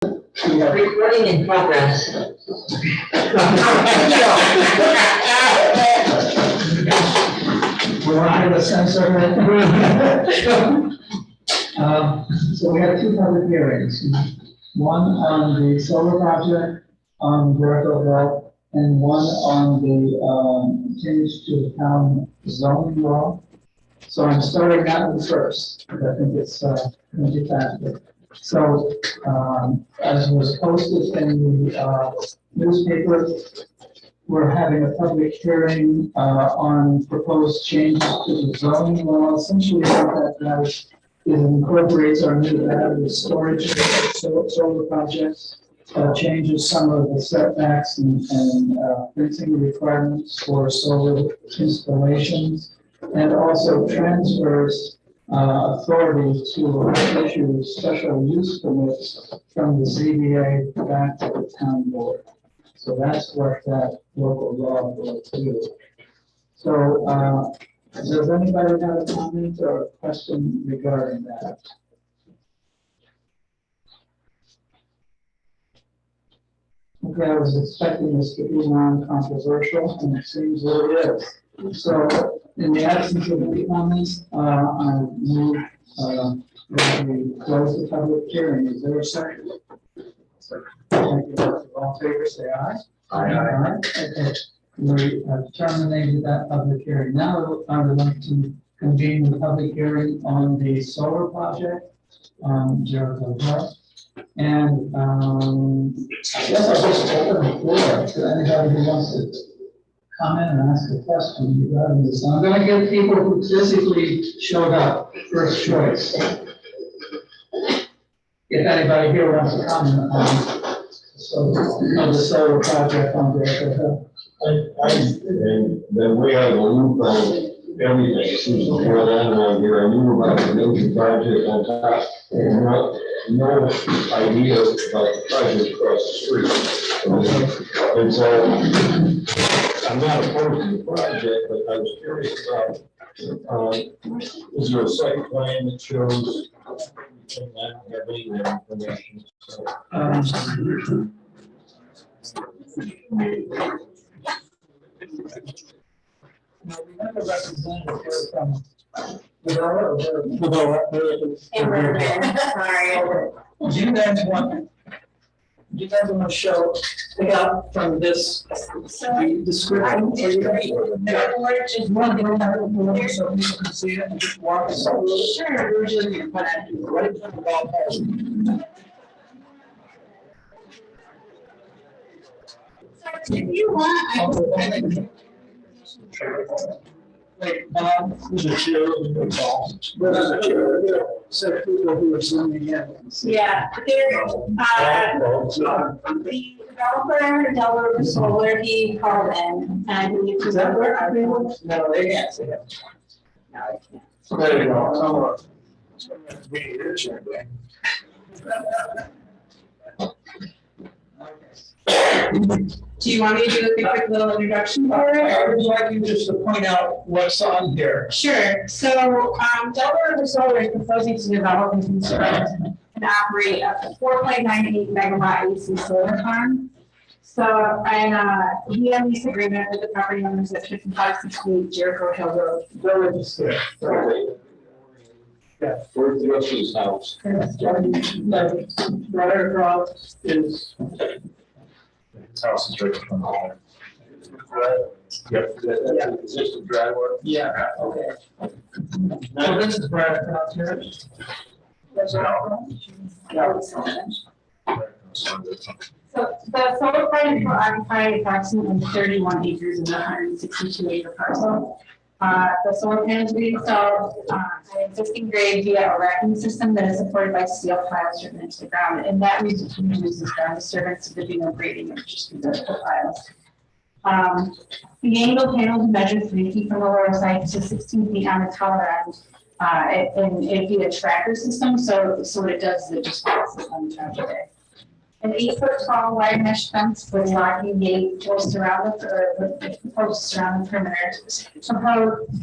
Recording in progress. We want to have a sensor. So we have two public hearings. One on the solar project on Jericho Hill, and one on the change to the town zoning law. So I'm starting that one first, because I think it's going to be faster. So as was posted in the newspaper, we're having a public hearing on proposed changes to the zoning law. Essentially, what that does is it incorporates our new battery storage solar projects, changes some of the setbacks and fencing requirements for solar installations, and also transfers authority to issue special use permits from the ZBA back to the town board. So that's what that local law will do. So, does anybody have a comment or a question regarding that? Okay, I was expecting this to be non-controversial, and it seems that it is. So, in the absence of any comments, I move that we close the public hearing. Is there a second? Thank you. All in favor, say aye. Aye. Okay. We have terminated that public hearing. Now I would like to convene the public hearing on the solar project on Jericho Hill. And I guess I'll just open the floor to anybody who wants to comment and ask a question regarding this. I'm going to give people who physically showed up first choice. If anybody here wants to comment on the solar project on Jericho Hill. And then we have a loop on everything, it seems to go on around here, I knew about the new project on top, and no idea about the project across the street. And so, I'm not opposed to the project, but I was curious about, is there a site plan that shows everything? I don't have any of that information, so. Now, we have a representative here from Sorry. Do you guys want to show pick up from this description? Just one so people can see it and just walk us through it. Sure. Right from the ballpark. If you want, I can. Wait, there's a chair in the ball. There's a chair there. So people who are zooming in. Yeah, the developer, Delaware Solar, he called in and he. Is that where I mean? No, they can't see it. No, I can't. There you go. Be your chair, Do you want me to do a quick little introduction for it? I would like you just to point out what's on here. Sure. So, Delaware Solar is proposing to develop and construct and operate up to 4.98 megawatt AC solar farm. So, and we have lease agreement with the property owners at 5568 Jericho Hill Road. Where is this? Yeah. Where's the rest of his house? Right across is. House is right from the home. Yep, that's an existing driveway. Yeah, okay. So this is right across here. That's all. Yeah. So the solar project will occupy approximately 31 acres in the 162 acre parcel. The solar panels will be installed an existing grade via a racking system that is supported by steel piles driven into the ground, and that reduces ground disturbance, so there'd be no grading, it would just be vertical piles. The angle panels measure 3 feet from the lower side to 16 feet on the taller end, and it'd be a tracker system, so what it does is it just passes on the tracker. An 8-foot tall wire mesh fence with locking gate will surround the posts around the perimeter.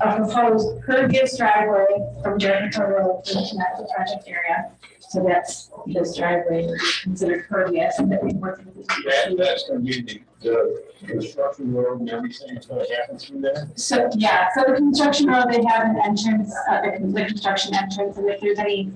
A proposed pervious driveway from Jericho Road to the project area. So that's this driveway would be considered pervious and that we work with the That's gonna be the construction road and everything that's gonna happen through there? So, yeah, so the construction road, they have an entrance, the construction entrance, and if there's any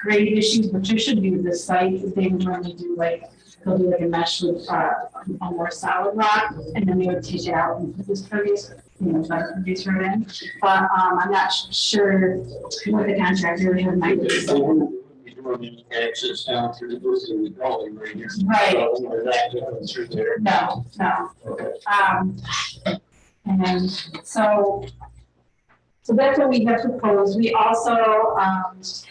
grade issues, which there should be with this site, they would normally do like, they'll do like a mesh with, a more solid rock, and then they would take it out and put this previous, better previous road in. But, I'm not sure what the contractor would have in mind. Access down through the booth and the building right here. Right. So, that goes through there. No. Okay. And so that's what we have proposed. We also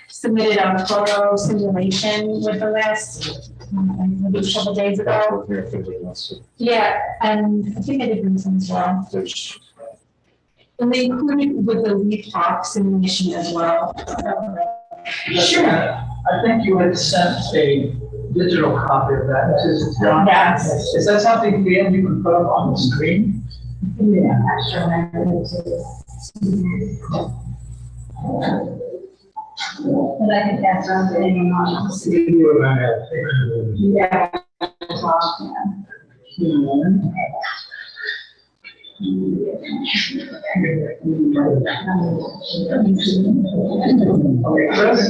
submitted a photo simulation with the last, maybe a couple days ago. Yeah, and I think I did bring some as well. And they included with the leaf talk simulation as well. Sure. I think you had sent a digital copy of that to the town. Yes. Is that something, Dan, you can put up on the screen? Yeah, sure. And I can pass around to anyone else. Yeah. Okay, Chris,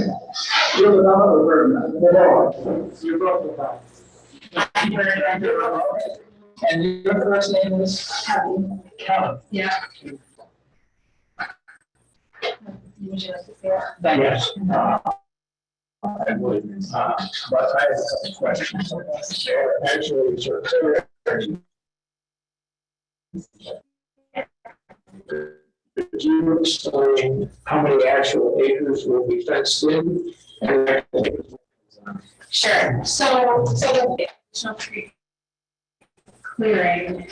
you're without or without? You're both without. And your first name is? Kelly. Kelly. Yeah. Yes. I would, but I have a question. Actually, sir. Could you explain how many actual acres will be fenced in? Sure, so the additional tree clearing,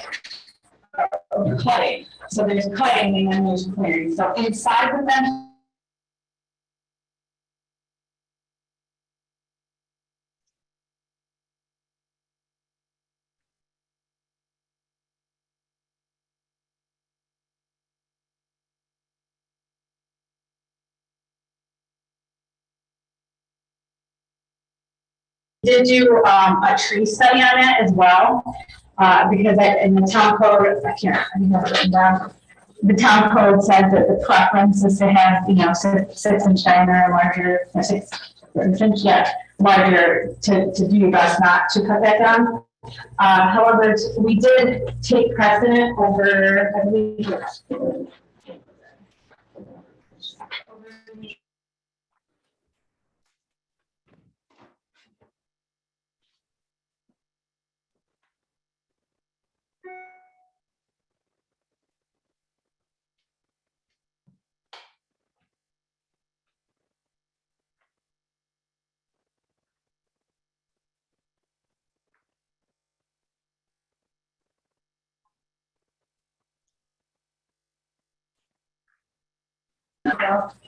cutting, so there's cutting and then there's clearing, so inside the fence. Did do a tree study on that as well, because in the town code, I have it written down. The town code says that the preference is to have, 6-inch diameter or larger, or 6-inch, larger to do your best not to cut that down. However, we did take precedent over, I believe,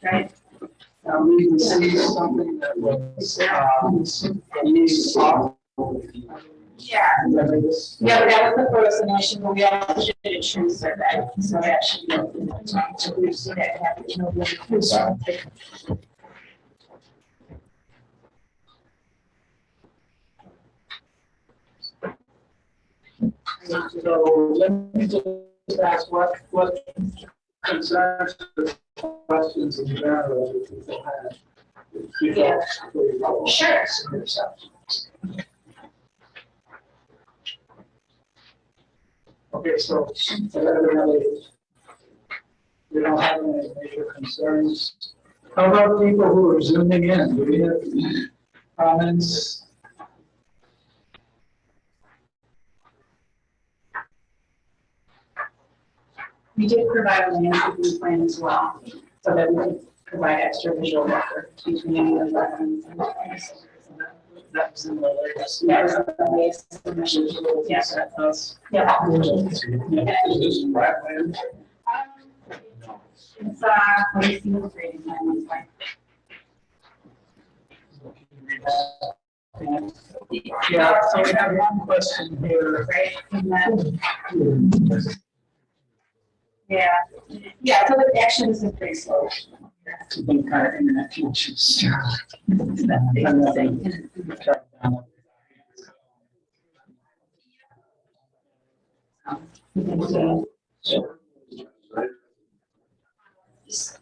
right? We can see something that was, used off. Yeah. Yeah, but that was the first initial, but we also did a tree survey, so that should be. So that happened, So let me just ask what concerns, questions in general that people have. Yeah. Sure. Okay, so evidently, we don't have any major concerns. How about people who are zooming in? Do we have any comments? We did provide a landscaping plan as well, so that we can provide extra visual buffer between any of the residents and the plants. That was in the latest. Yes, the submission. Yes, that's, yeah. Is this wetland? It's, placing the grading plan, that's fine. Yeah, so we have one question here. Right, and then, yeah, so the action is pretty slow. Some kind of internet connections.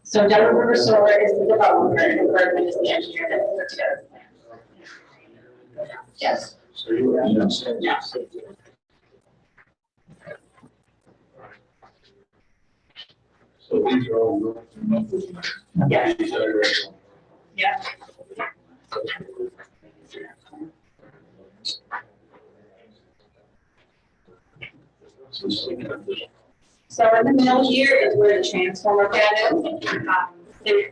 So Delaware River Solar is the developer and Bergman is the engineer that put together the plan. Yes. So you were. Yeah. So these are all. Yeah. These are. Yeah. So in the middle here is where the transformer pad is.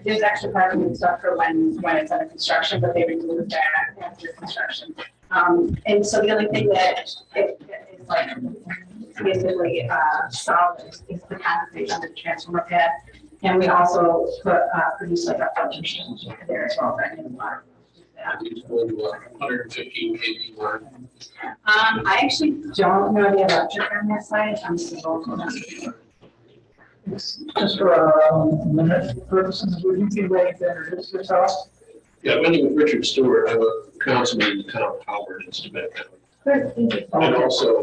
There's extra parking and stuff for when it's under construction, but they removed that after construction. And so the only thing that is like basically solid is the concrete under the transformer pad. And we also produce like a filtration there as well for any of the water. These go to 115 kV line. I actually don't know the electric on that side. I'm still. Just for minute purposes, would you be ready to introduce yourself? Yeah, my name is Richard Stewart. I'm a councilman in the town of Howard in Tibet County. And also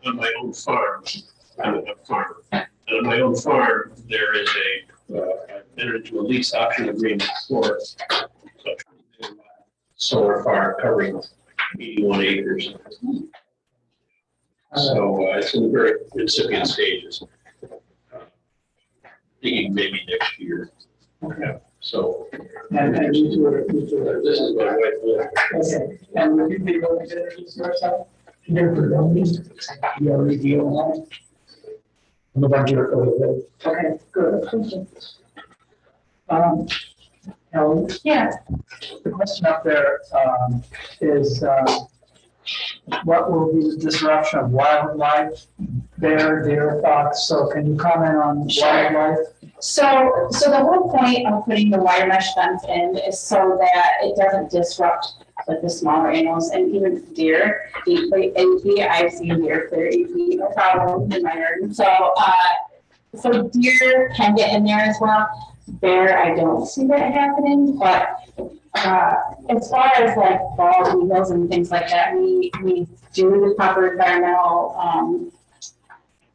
on my own farm, I'm a farmer. And on my own farm, there is entered into a lease option agreement for a solar farm covering 81 acres. So it's in very incipient stages. Thinking maybe next year. Okay. So. And you two are, This is my wife. okay. And would you be willing to introduce yourself? Here for the you already deal on that? I'm a budget. Okay, good. Now, Yeah. the question up there is what will be the disruption of wildlife? Their thoughts. So can you comment on wildlife? So the whole point of putting the wire mesh fence in is so that it doesn't disrupt like the smaller animals and even deer. I've seen deer for 8 feet, no problem in my yard. So deer can get in there as well. Bear, I don't see that happening, but as far as like bald eagles and things like that, we do the proper environmental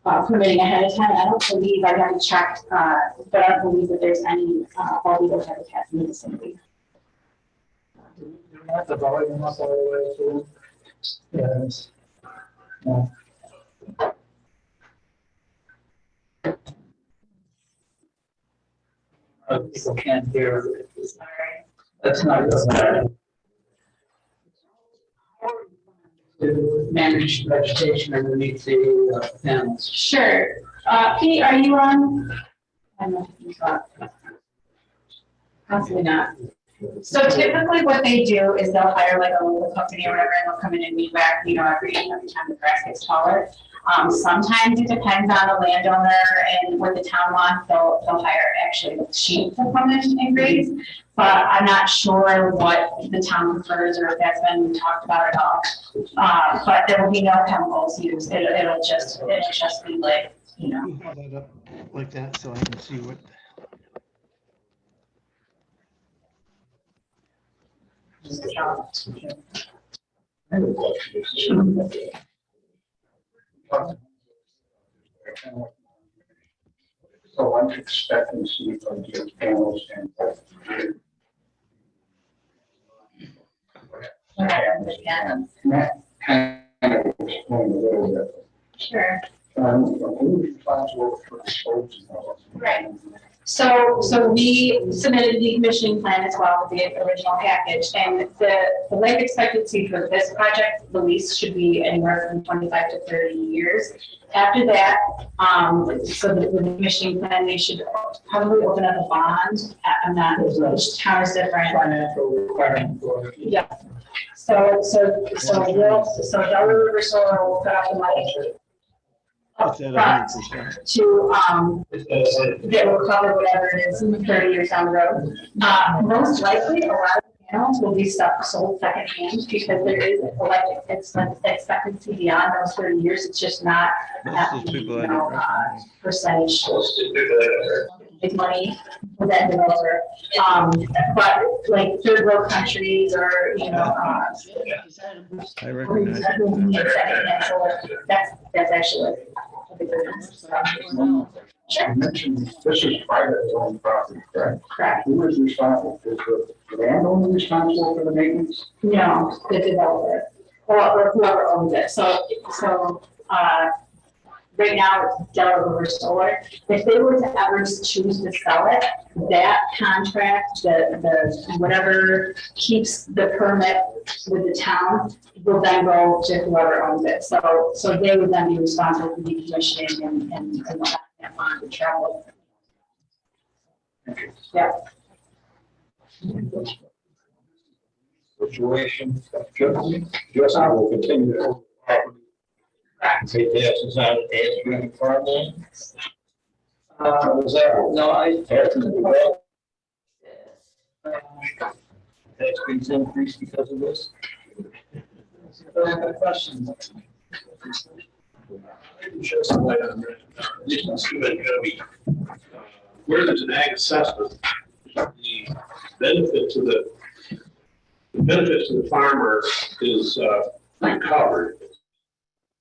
permitting ahead of time. I don't believe, I haven't checked, but I don't believe that there's any bald eagle habitat in the vicinity. Do you have the volume up all the way through? Yes. Yeah. People can't hear. Sorry. That's not good. To manage vegetation underneath the panels. Sure. Pete, are you on? I don't know if you thought. Possibly not. So typically what they do is they'll hire like a local company or whatever, and they'll come in and weed whack, every time the grass gets taller. Sometimes it depends on the landowner and what the town wants, they'll hire actually sheep to come in and graze. But I'm not sure what the town prefers or if that's been talked about at all. But there will be no chemicals used. It'll just be like, Hold that up like that so I can see what. So I'm expecting to see from the panels and. That kind of explain a little bit. sure. Who's responsible for disposing of it? Right. So we submitted the commissioning plan as well with the original package, and the life expectancy for this project, the lease should be anywhere from 25 to 30 years. After that, so the commissioning plan, they should probably open up a bond. I'm not, each town is different. Financial requirement for. Yeah. So Delaware River Solar will put up the money It's at 100%. to, that will cover whatever it is in 30 years down the road. Most likely, a lot of panels will be sold secondhand because there is a life expectancy beyond those 30 years. It's just not Most at of the, those people I don't recognize. percentage. big money with that developer. But like third world countries or, I recognize it. That's actually a big difference. You mentioned this is private owned property, correct? Correct. Who is responsible? Is the landowner responsible for the maintenance? No, the developer or whoever owns it. Right now it's Delaware Solar. If they were to ever choose to sell it, that contract, the whatever keeps the permit with the town will then go to whoever owns it. So they would then be responsible for decommissioning and whatnot, and on the travel. Yeah. Situation, Justin will continue to own the property. Pay taxes on it, and doing farmland. Was that, no, after the development. Tax fees increased because of this? Question. Just like this is going to be where there's an ag assessment, the benefit to the farmer is covered.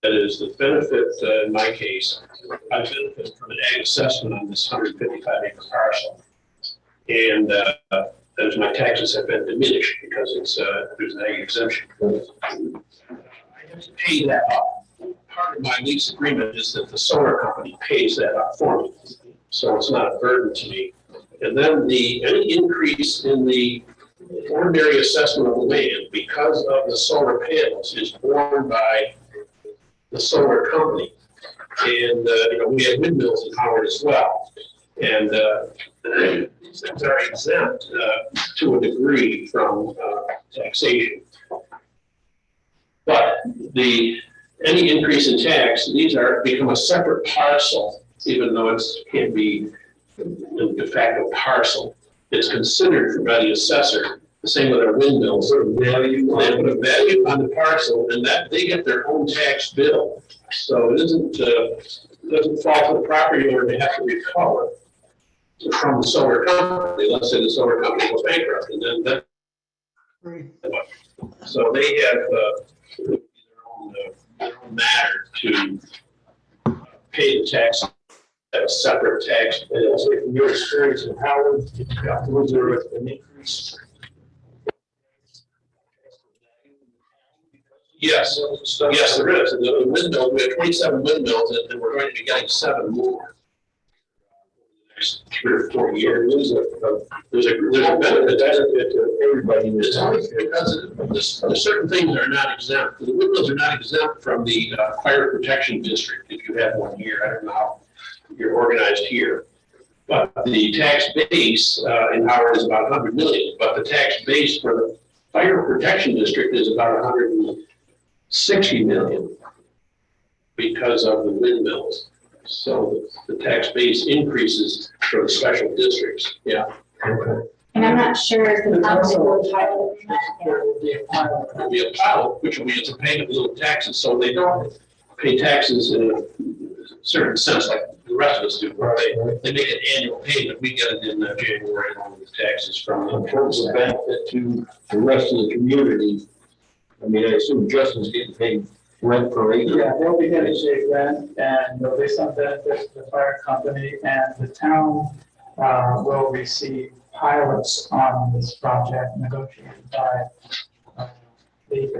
That is the benefit, in my case, I benefit from an ag assessment on this 155 acre parcel. And as my taxes have been diminished because there's an ag exemption. I have to pay that up. Part of my lease agreement is that the solar company pays that up for me. So it's not a burden to me. And then any increase in the ordinary assessment of the land because of the solar panels is borne by the solar company. And, we have windmills in Howard as well. And these things are exempt to a degree from taxation. But any increase in tax, these become a separate parcel, even though it can't be a de facto parcel. It's considered by the assessor. The same with our windmills. They put a value on the parcel, and that they get their own tax bill. So it doesn't fall to the property owner to have to recover from the solar company. Let's say the solar company goes bankrupt, and then so they have their own matter to pay the tax. A separate tax. And so from your experience in Howard, was there an increase? Yes, yes, there is. And the windmill, we have 27 windmills, and we're going to be getting 7 more. Next 3 or 4 years. There's a benefit to everybody. Because there's certain things that are not exempt. The windmills are not exempt from the fire protection district. If you have one here, I don't know how you're organized here. But the tax base in Howard is about 100 million. But the tax base for the fire protection district is about 160 million because of the windmills. So the tax base increases for the special districts. Yeah. Okay. And I'm not sure if the council will pilot. There'll be a pilot, which will be to pay little taxes, so they don't pay taxes in a certain sense like the rest of us do. They make an annual payment. We get it in January along with taxes from them. In terms of benefit to the rest of the community, I mean, I assume Justin's getting paid rent per acre. Yeah, they'll be getting state rent, and there'll be some benefits to the fire company, and the town will receive pilots on this project negotiated by the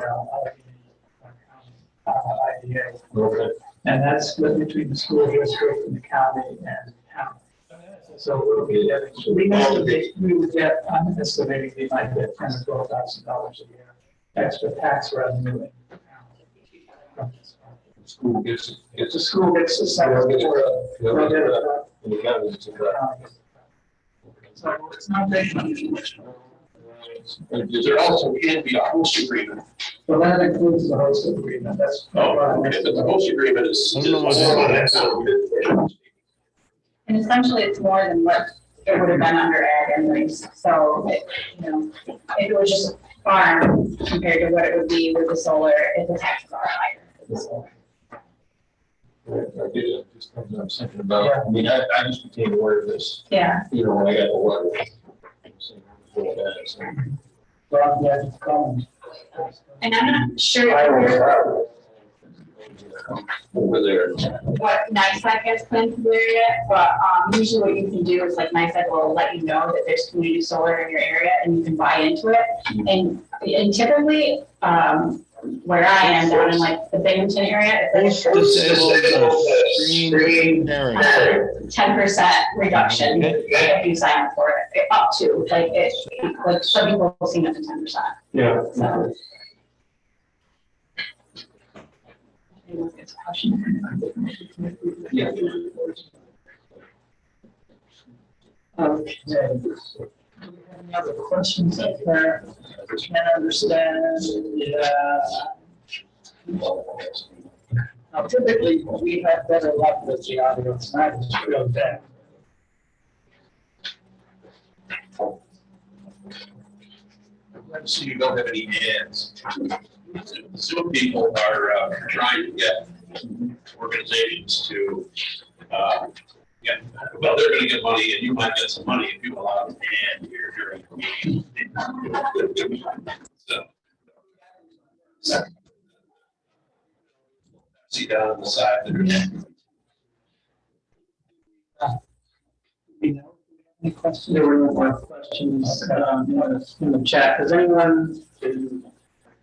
IDA. Okay. And that's split between the school district and the county and the town. So we'll be getting, we would get, I'm estimating we might get $10,000 to $12,000 a year extra tax revenue in the town. School gets The school gets a separate. They'll get a and the county gets a cut. So it's not big. And there also can be a host agreement. Well, that includes the host agreement, that's. Okay, but the host agreement is. I don't know what And essentially, it's more than what it would have been under ag anyways. So, if it was just a farm compared to what it would be with the solar, if the taxes are higher. I idea, just something I'm thinking about. I mean, I just became aware of this, Yeah. you know, when I got the letter. So I'm glad it's coming. And I'm not sure Over there. what NICEAG has planned for there yet, but usually what you can do is like NICEAG will let you know that there's community solar in your area and you can buy into it. And typically, where I am down in like the Binghamton area, it's like Disable the screen sharing. 10% reduction if you sign up for it, up to, like like some people will see up to 10%. Yeah. So. Yeah. Okay. Any other questions up there? Can't understand. Now typically, we have better luck with the audio, it's not real bad. Let's see, you don't have any ads. Zoom people are trying to get organizations to, well, they're gonna get money and you might get some money if you allow an ad here during the meeting. So. See down on the side there. Any questions? There were no more questions in the chat. Does anyone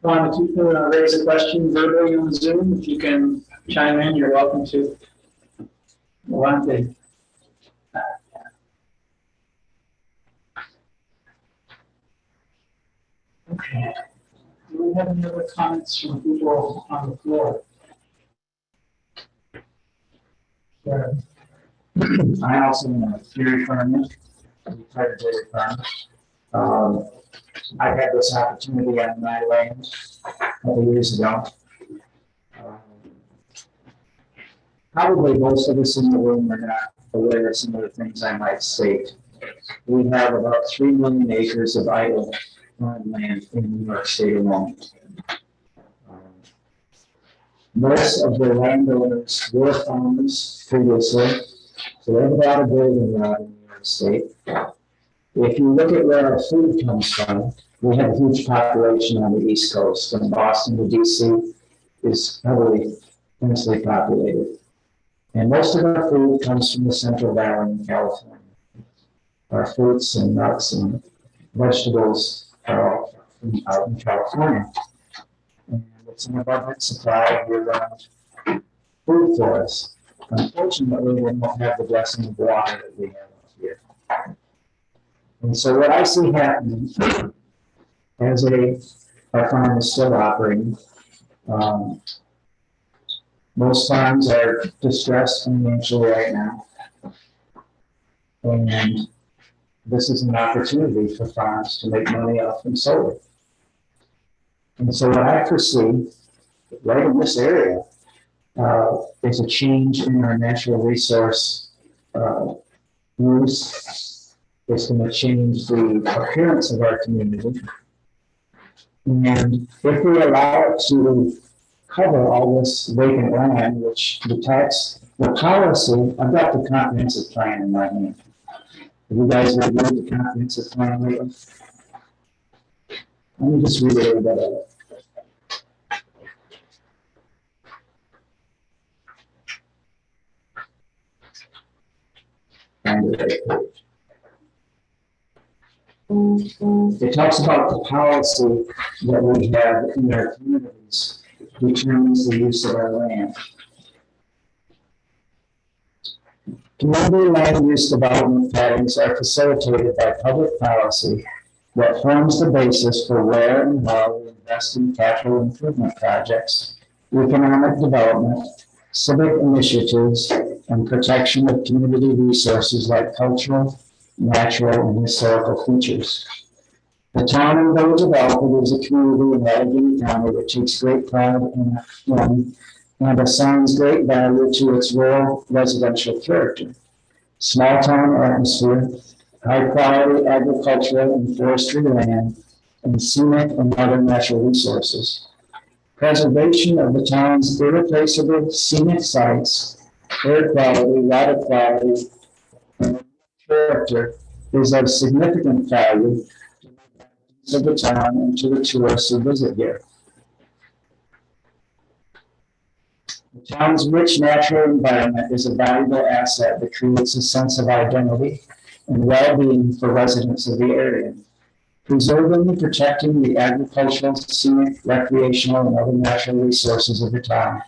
want to raise a question verbally on Zoom? If you can chime in, you're welcome to. One thing. Okay. Do we have any other comments from people on the floor? Sure. I also am a theory farmer, retired dairy farmer. I had this opportunity on my land a couple years ago. Probably most of us in the room are not aware of some of the things I might state. We have about 3 million acres of idle farmland in New York State alone. Most of the landowners were farmers previously, so they have a lot of building around in New York State. If you look at where our food comes from, we have a huge population on the East Coast. From Boston to DC is heavily densely populated. And most of our food comes from the Central Valley in California. Our fruits and nuts and vegetables are all from out in California. And it's an abundant supply of year-round food for us. Unfortunately, we don't have the blessing of water that we have up here. And so what I see happening as our farm is still operating, most farms are distressed financially right now. And this is an opportunity for farms to make money off from solar. And so what I foresee right in this area is a change in our natural resource use. It's going to change the appearance of our community. And if we allow it to cover all this vacant land, which the policy, I've got the comprehensive plan in my hand. Have you guys reviewed the comprehensive plan lately? Let me just read a little bit of it. It talks about the policy that we have in our communities determines the use of our land. Community land use development patterns are facilitated by public policy that forms the basis for where and how we invest in capital improvement projects, economic development, civic initiatives, and protection of community resources like cultural, natural, and historical features. The town and village of Alfred is a community in Allegheny County that takes great pride in and assigns great value to its rural residential character, small town atmosphere, high quality agricultural and forestry land, and scenic and other natural resources. Preservation of the town's irreplaceable scenic sites air quality, water quality, and character is of significant value to the town and to the tourists who visit here. The town's rich natural environment is a valuable asset that creates a sense of identity and well-being for residents of the area. Preserving and protecting the agricultural, scenic, recreational, and other natural resources of the town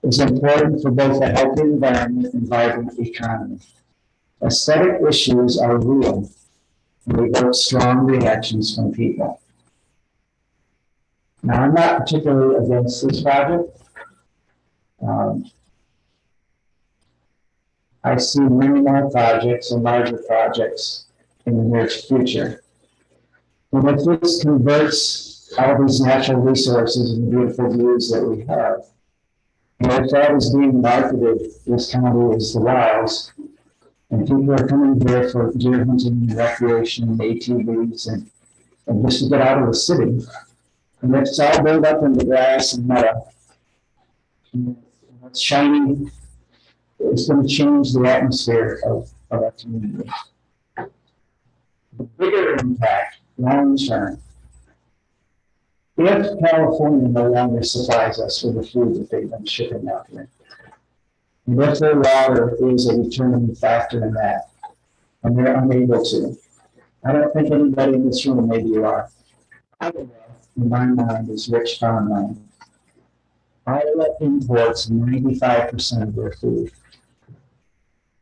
is important for both a healthy environment and vibrant economy. Aesthetic issues are real, and they evoke strong reactions from people. Now, I'm not particularly against this project. I see many more projects and larger projects in the near future. And if this converts all these natural resources and beautiful views that we have, and if that is being marketed, this county is the wilds, and people are coming here for deer hunting and recreation and ATVs and just to get out of the city, and if it's all built up in the grass and meadow, and it's shiny, it's going to change the atmosphere of our community. The bigger impact, long term, if California no longer supplies us with the food that they've been shipping out here, and if their water is a determining factor in that, and they're unable to, I don't think anybody in this room, maybe you are, Iowa, in my mind, is rich farmland. Iowa imports 95% of their food.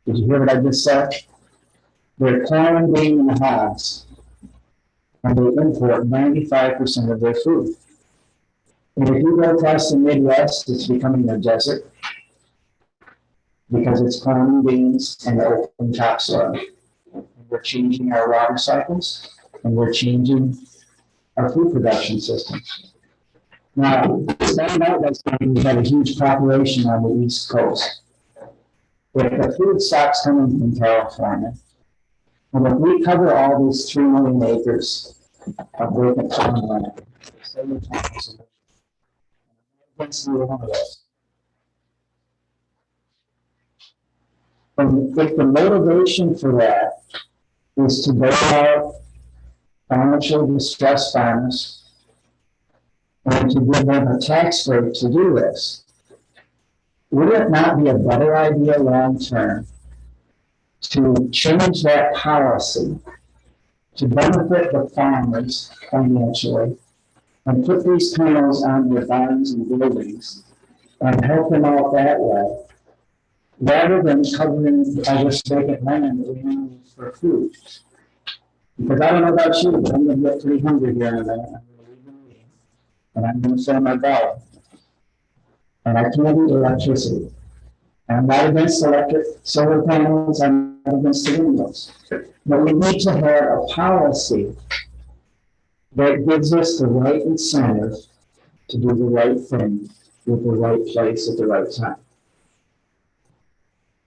Did you hear what I just said? They're corn, bean, and hogs, and they import 95% of their food. And if you go across the Midwest, it's becoming a desert because it's corn and beans and open topsoil. And we're changing our water cycles, and we're changing our food production systems. Now, starting out by saying we have a huge population on the East Coast. If the food stops coming from California, and if we cover all these 3 million acres of vacant farmland, against either one of those. And if the motivation for that is to bail out financially distressed farmers and to give them a tax break to do this, would it not be a better idea long term to change that policy to benefit the farmers financially and put these panels on their barns and buildings and help them out that way, rather than covering all this vacant land that we need for food? Because I don't know about you, but I'm going to get pretty hungry here in a minute. And I'm going to fill my belly. And I can't eat electricity. I'm not against electric solar panels, I'm not against the windmills. But we need to have a policy that gives us the right incentive to do the right thing with the right place at the right time.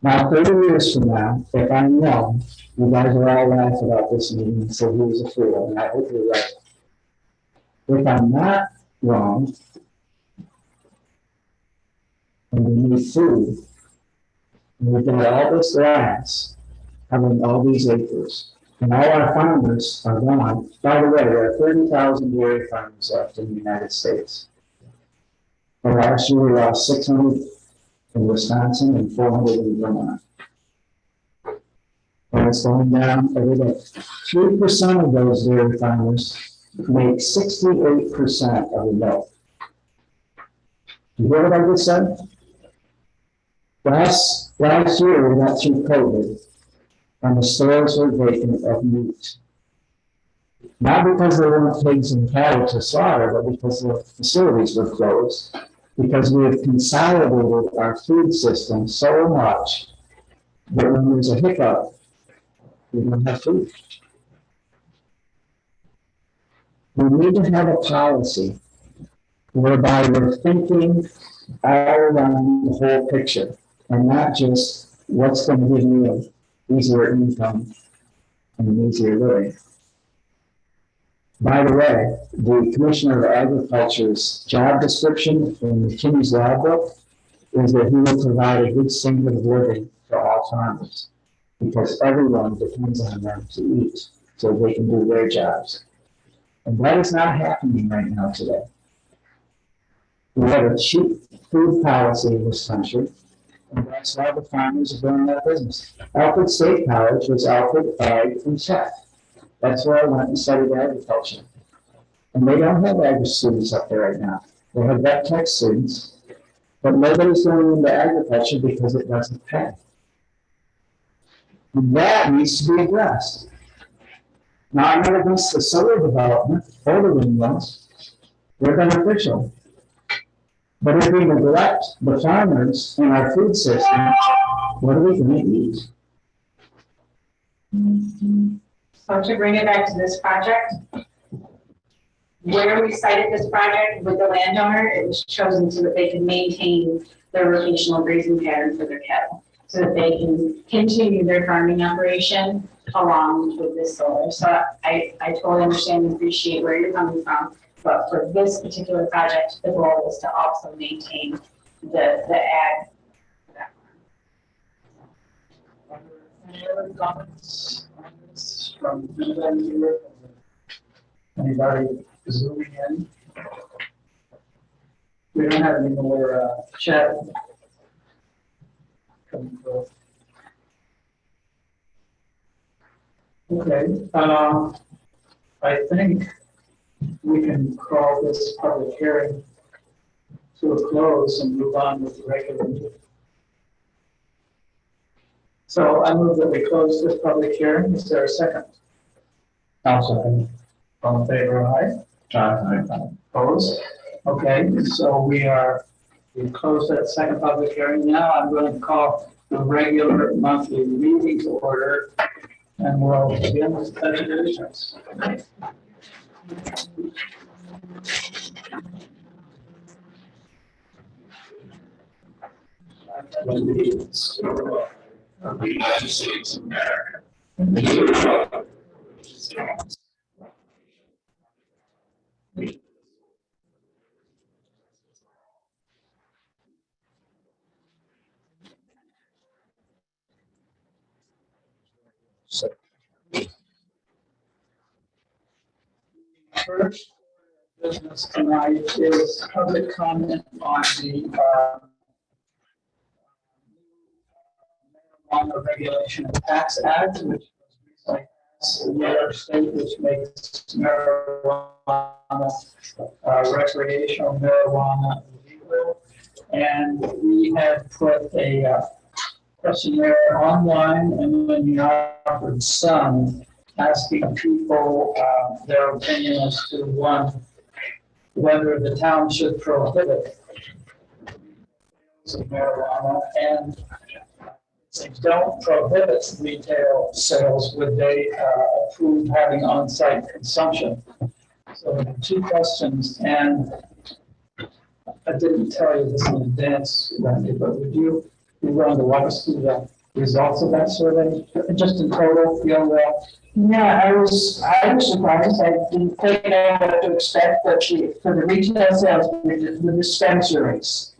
Now, 30 years from now, if I'm wrong, you guys will all laugh about this meeting and say he was a fool, and I hope you're right. If I'm not wrong, and we need food, and we've got all this grass covering all these acres, and all our farmers are gone. By the way, there are 30,000 dairy farms left in the United States. But last year we lost 600 in Wisconsin and 400 in Vermont. And it's going down every day. 3% of those dairy farmers make 68% of the milk. You hear what I just said? Last year we went through COVID, and the stores were vacant of meat. Not because there weren't pigs and cattle to slaughter, but because the facilities were closed, because we have consolidated our food system so much that when there's a hiccup, we don't have food. We need to have a policy whereby we're thinking all around the whole picture and not just what's going to give you an easier income and an easier living. By the way, the Commissioner of Agriculture's job description in the Kinney's Law Book is that he will provide a good standard of living for all farmers, because everyone depends on them to eat, so they can do their jobs. And that is not happening right now today. We have a cheap food policy in this country, and that's why the farmers are going out of business. Alfred State College was Alfred, Ag, and Tech. That's where I went and studied agriculture. And they don't have agri students up there right now. They have vet tech students, but nobody's going into agriculture because it doesn't pay. And that needs to be addressed. Now, I'm not against the solar development or the windmills. They're beneficial. But if we neglect the farmers in our food system, what are we going to eat? So to bring it back to this project, where we cited this project with the landowner, it was chosen so that they can maintain their rotational grazing pattern for their cattle, so that they can continue their farming operation along with this solar. So I totally understand and appreciate where you're coming from, but for this particular project, the goal is to also maintain the ag. Any other comments on this from anybody here? Anybody zooming in? We don't have any more chat coming through. Okay, I think we can call this public hearing to a close and move on with the regular meeting. So I move that we close this public hearing. Is there a second? I'll second. All in favor, aye? Aye. Opposed? Okay, so we closed that second public hearing. Now I'm going to call the regular monthly meeting to order, and we'll begin with pledge of allegiance. Allegiance to the flag of the United States of America and to the republic which stands first business tonight is public comment on the marijuana regulation and tax act, which was passed in New York State, which makes marijuana recreational marijuana legal. And we had put a questionnaire online, and then we offered some, asking people their opinion as to one, whether the town should prohibit marijuana, and if they don't prohibit retail sales, would they approve having on-site consumption? So we have two questions, and I didn't tell you this in advance, Randy, but would you be willing to walk us through the results of that survey, just in total, feel well? Yeah, I was surprised. I didn't think I know what to expect, but for the retail sales, the dispensaries,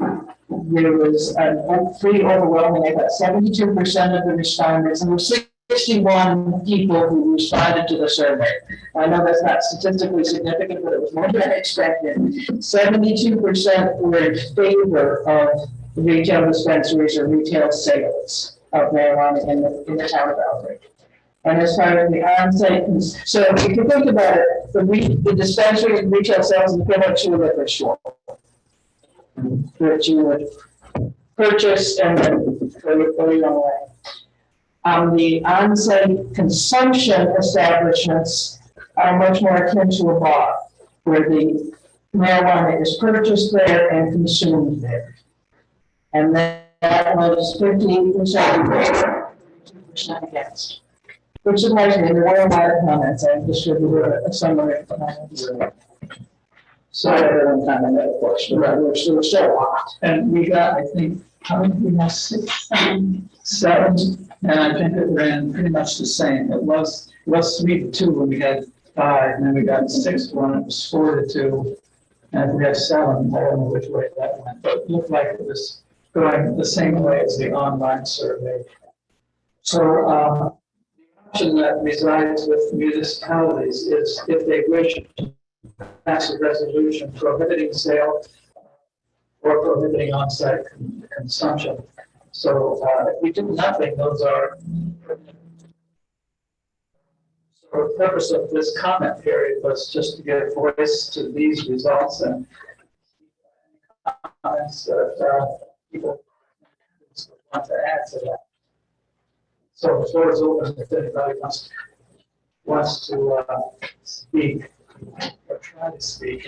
there was a pretty overwhelming. I got 72% of the respondents, and there were 61 people who responded to the survey. I know that's not statistically significant, but it was more than I expected. 72% were in favor of retail dispensaries or retail sales of marijuana in the town of Alfred. And as far as the on-site, so if you think about it, the dispensary and retail sales is equivalent to a liquor store, that you would purchase and then throw it away. The on-site consumption establishments are much more akin to a bar, where the marijuana is purchased there and consumed there. And that was 58% 32% against. Which surprised me. There were a lot of comments. I distributed a summary of comments. So everyone commented, of course, but there were still a lot. And we got, I think, how many we have? 6, 7, and I think it ran pretty much the same. It was 3-2 when we had 5, and then we got 6 when it was 4-2, and we had 7. I don't know which way that went, but it looked like it was going the same way as the online survey. So, the option that resides with municipalities is if they wish to pass a resolution prohibiting sale or prohibiting on-site consumption. So, if we do nothing, those are. So the purpose of this comment period was just to give voice to these results and comments that people want to add to that. So the floor is open if anybody wants to speak or try to speak.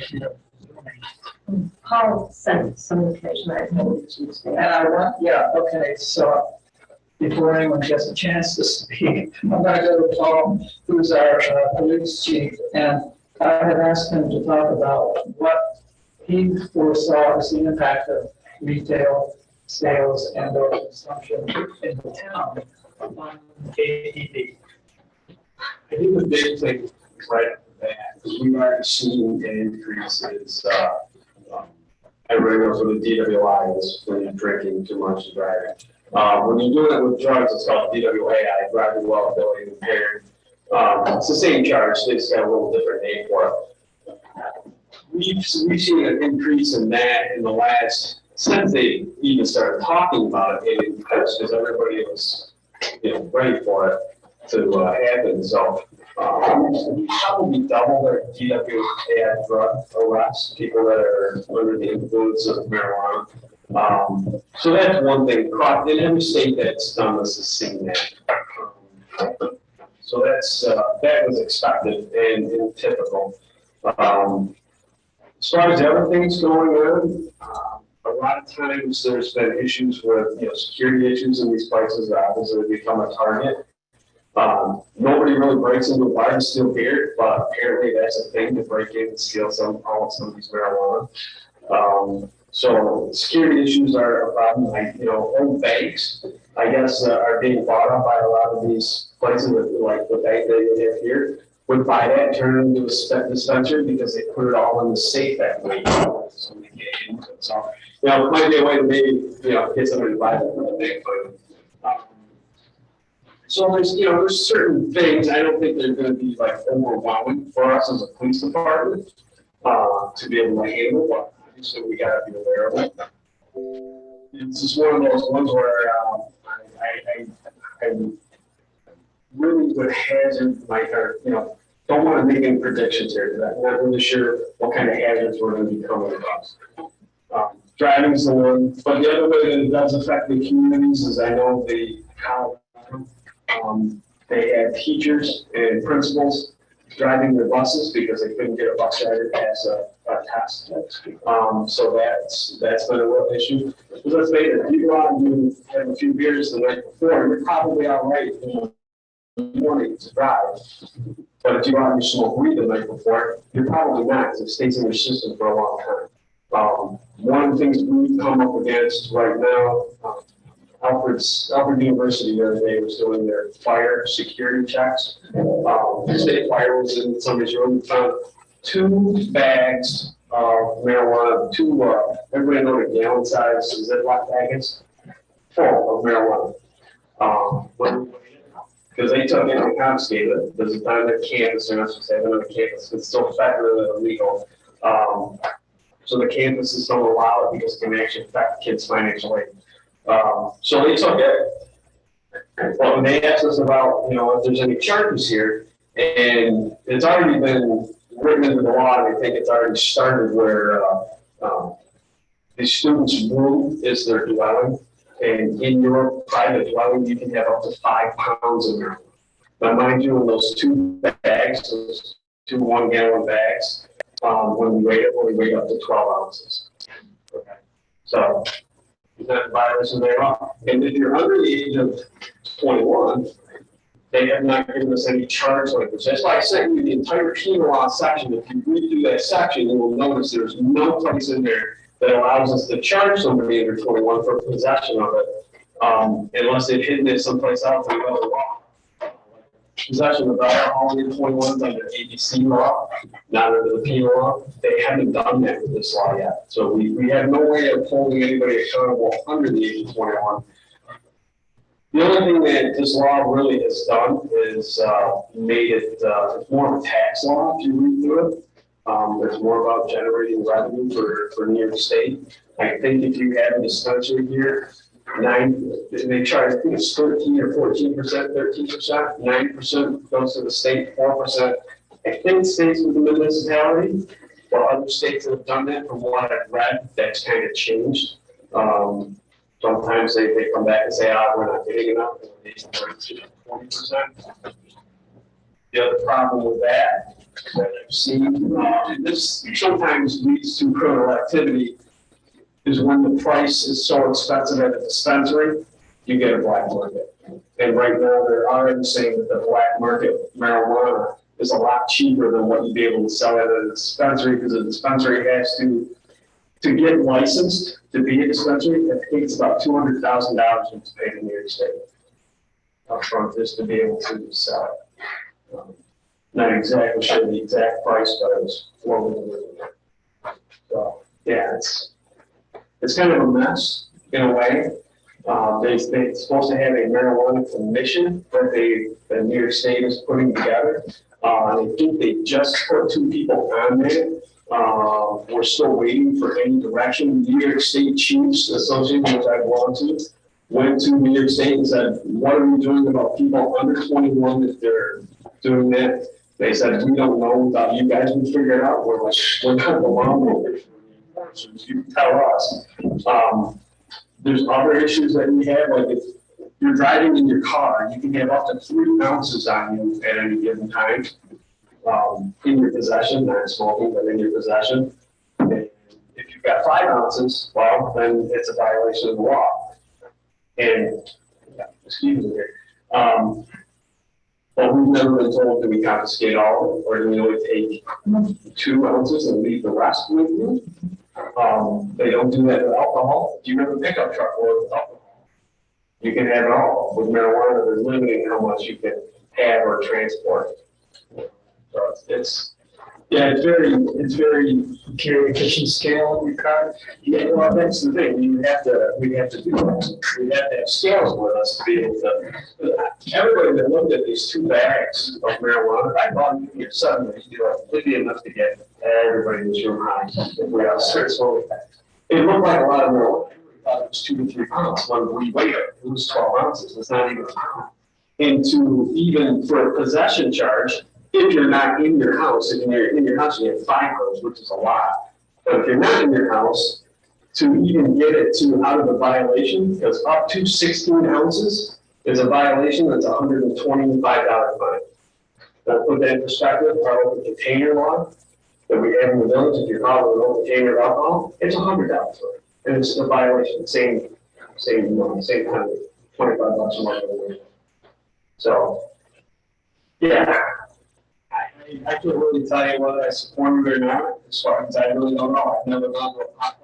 Paul sent some information I told you to. And I want, yeah, okay, so before anyone gets a chance to speak, I'm gonna go to Paul, who's our police chief, and I had asked him to talk about what he foresaw as the impact of retail sales and or consumption in the town on AED. I think the big thing right off the bat is we've already seen an increase is, everybody knows what the DWI is when you're drinking too much and driving. When you're doing it with drugs, it's called DWAI, driving while feeling impaired. It's the same charge, they just got a little different name for it. We've seen an increase in that in the last, since they even started talking about it, because everybody was, ready for it to happen. So we probably double their DWAI drug arrests, people that are under the influence of marijuana. So that's one thing. In every state that's done this has seen that. So that's that was expected and typical. As far as everything's going on, a lot of times there's been issues with security issues in these places that obviously become a target. Nobody really breaks into a bar to steal beer, but apparently that's a thing to break in and steal somebody's marijuana. So security issues are a problem. Like old banks, I guess, are being bought up by a lot of these places, like the bank that you have here. Would buy that, turn it into a dispensary because they put it all in the safe that way. So they get into it. So it might be a way to maybe get somebody to buy that from the bank, but. So there's certain things, I don't think they're gonna be like overwhelming for us as a police department, to be able to handle, but obviously we gotta be aware of it. It's just one of those ones where, I really would hazard don't wanna make any predictions here, because I'm not really sure what kind of hazards we're gonna be coming across. Driving's the one, but the other way that it does affect the communities is I know the college, they had teachers and principals driving their buses because they couldn't get a bus driver to pass a test. So that's been a real issue. Because let's say that if you go out and have a few beers the night before, you're probably all right in the morning to drive. But if you go out and you smoke weed the night before, you're probably not, because it stays in your system for a long time. One of the things we've come up against right now, Alfred University the other day was doing their fire security checks. The state fire was in somebody's room, found 2 bags of marijuana, everybody know the gallon size Ziploc packets full of marijuana. Because they took it and confiscated it. There's a time that campus, they're not supposed to have it on the campus, it's still federally illegal. So the campuses don't allow it because it can actually affect kids financially. So they took it. Well, when they asked us about, if there's any charges here, and it's already been written into the law, and I think it's already started where the student's room is their dwelling, and in your private dwelling, you can have up to 5 pounds of marijuana. Now, mind you, in those 2 bags, those 2 1-gallon bags, when we weigh up to 12 ounces. Okay, so. That virus is there. And if you're under the age of 21, they have not given us any charge language. That's why I sent you the entire penal law section. If you read through that section, you will notice there's no place in there that allows us to charge somebody under 21 for possession of it, unless they've hidden it someplace else in another law. possession of alcohol in 21 under ABC law, not under the penal law. They haven't done that with this law yet. So we have no way of holding anybody accountable under the age of 21. The only thing that this law really has done is made it it's more of a tax law if you read through it. There's more about generating revenue for New York State. I think if you have a dispensary here, they charge, I think it's 13 or 14%, 13%, 9% goes to the state, 4%. I think stays with the municipality, while other states that have done that, from what I've read, that's kind of changed. Sometimes they come back and say, we're not getting enough, and they 40%. The other problem with that I've seen, this sometimes leads to criminal activity, is when the price is so expensive at a dispensary, you get a black market. And right now, they're already saying that the black market marijuana is a lot cheaper than what you'd be able to sell at a dispensary, because a dispensary has to get licensed to be a dispensary. I think it's about $200,000 it's paid in New York State upfront just to be able to sell it. Not exactly sure the exact price, but it was floating. So yeah, it's kind of a mess in a way. They're supposed to have a marijuana commission that the New York State is putting together. I think they just put 2 people on there. We're still waiting for any direction. The New York State Chiefs Association, which I belong to, went to New York State and said, what are we doing about people under 21 if they're doing that? They said, we don't know about you guys, we figure it out. We're like, we're not the lawmakers, we're the enforcers, you tell us. There's other issues that we have, like if you're driving in your car, you can have up to 3 ounces on you at any given time. In your possession, not smoking, but in your possession. And if you've got 5 ounces, well, then it's a violation of the law. And, excuse me here. But we've never been told, do we confiscate all of it, or do we only take 2 ounces and leave the rest with you? They don't do that with alcohol. If you have a pickup truck load with alcohol, you can have it all. With marijuana, they're limiting how much you can have or transport. So it's very carry a kitchen scale in your car. Yeah, well, that's the thing. We'd have to do that. We'd have to have scales with us to be able to. Everybody that looked at these 2 bags of marijuana, I thought you could get 7, it'd be enough to get everybody in this room high if we all start smoking. It looked like a lot of marijuana. We thought it was 2 to 3 pounds. When we weighed it, it was 12 ounces. It's not even a pound. And to even for a possession charge, if you're not in your house, if you're in your house, you have 5 pounds, which is a lot. But if you're not in your house, to even get it to out of the violation, because up to 16 ounces is a violation, that's $125 fine. Now, put that in perspective, our open container law that we have in the village, if you're caught with an open container of alcohol, it's $100 fine. And it's a violation, same kind of $25 a month. So, yeah. I can't really tell you whether I support it or not, as far as I really don't know. I've never gone to a pot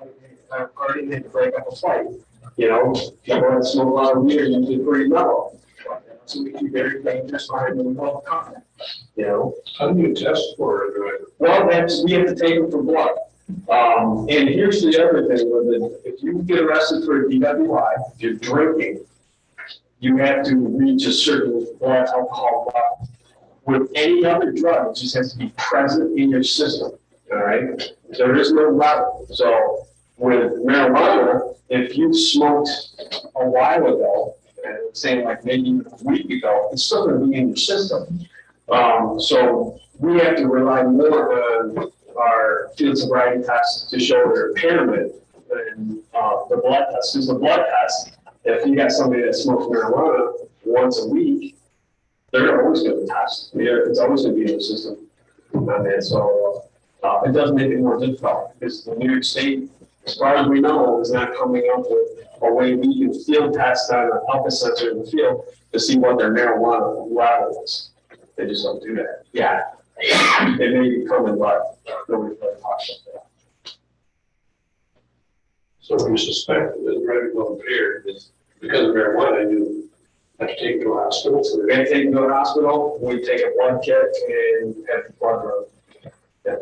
party and had to break up a fight. People that smoke a lot of weed are usually pretty mellow. So we keep everything just behind the wall contact. How do you test for it? Well, we have to take them for blood. And here's the other thing with it. If you get arrested for a DWI, if you're drinking, you have to reach a certain blood alcohol level. With any other drug, it just has to be present in your system, all right? There is no level. So with marijuana, if you smoked a while ago, and say like maybe a week ago, it's still going to be in your system. So we have to rely more on our field sobriety tests to show their impairment than the blood test. Because the blood test, if you got somebody that smokes marijuana once a week, they're always going to test. It's always going to be in the system. And so it does make it more difficult because the New York State, as far as we know, is not coming up with a way we can field test on an alpha sensor in the field to see what their marijuana level is. They just don't do that. Yeah. It may be coming, but nobody's really talking about that. So we suspect that the driving while impaired is because of marijuana, you Have to take it to a hospital. So we're gonna take them to a hospital, we take a blood kit and have the blood run. Yeah.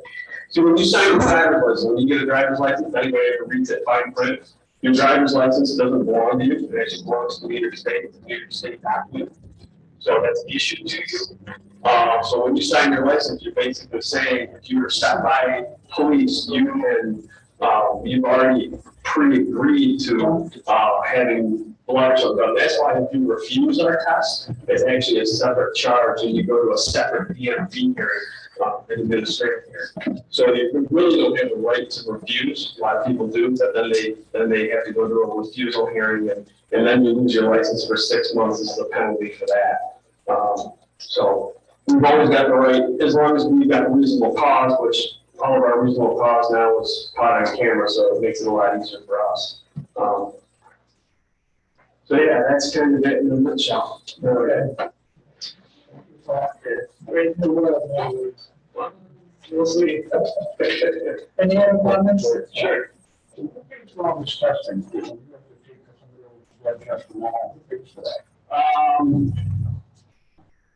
So when you sign a driver's license, when you get a driver's license, anybody ever reads that fine print, your driver's license doesn't belong to you, it actually belongs to New York State, it's a New York State document. So that's issued to you. So when you sign your license, you're basically saying, if you were stopped by police, you can, you've already pre-agreed to, having blood work done. That's why if you refuse our test, it's actually a separate charge and you go to a separate DMV hearing, administrative hearing. So you really don't have the right to refuse. A lot of people do, but then they have to go to a refusal hearing and then you lose your license for 6 months is the penalty for that. So we've always got the right, as long as we've got reasonable cause, which all of our reasonable cause now is caught on camera, so it makes it a lot easier for us. So yeah, that's kind of it in a nutshell. Okay. We'll see. Any other comments? Sure. Wrong with testing. You have to take blood test from all the for that.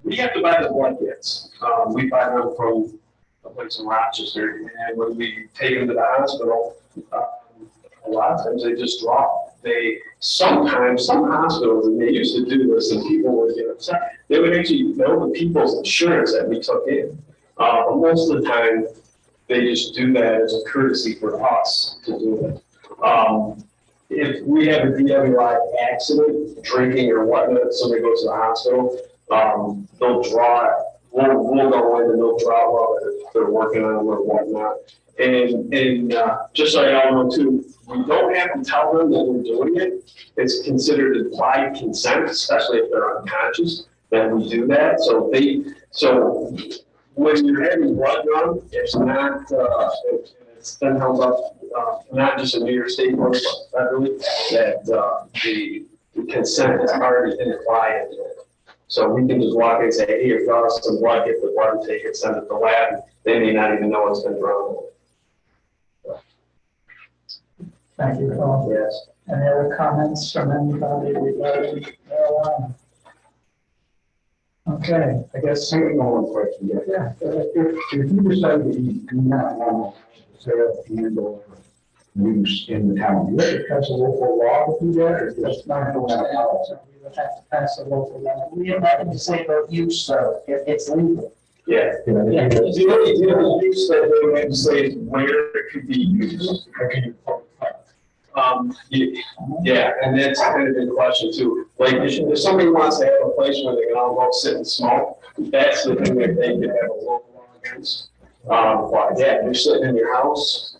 We have to buy the blood kits. We buy them from a place in Rochester, and when we take them to the hospital, a lot of times they just drop. Sometimes, some hospitals, and they used to do this, and people would get upset, they would actually bill the people's insurance that we took in. But most of the time, they just do that as a courtesy for us to do it. If we have a DWI accident, drinking or whatnot, somebody goes to the hospital, they'll draw it. We'll go in and they'll draw it while they're working on it or whatnot. And just so y'all know too, we don't have to tell them that we're doing it. It's considered implied consent, especially if they're unconscious, that we do that. So when you're having blood drawn, it's not, it's then held up, not just in New York State, but federally, that the consent is already implied in it. So we can just walk in and say, hey, you're drawing some blood, get the blood, take it, send it to the lab. They may not even know it's been drawn. Thank you, Paul. Yes. Any other comments from anybody regarding marijuana? Okay, I guess. I have one question. Yeah. If you decide that you do not want to sell and or use in the town, do you have to pass a local law to do that, or just not going out? We would have to pass a local law. We have nothing to say about use, though, if it's legal. Yeah. The only use that they would have to say is where it could be used. Yeah, and that's kind of a good question too. Like, if somebody wants to have a place where they can all go sit and smoke, that's the thing that they could have a local law against. But yeah, if you're sitting in your house,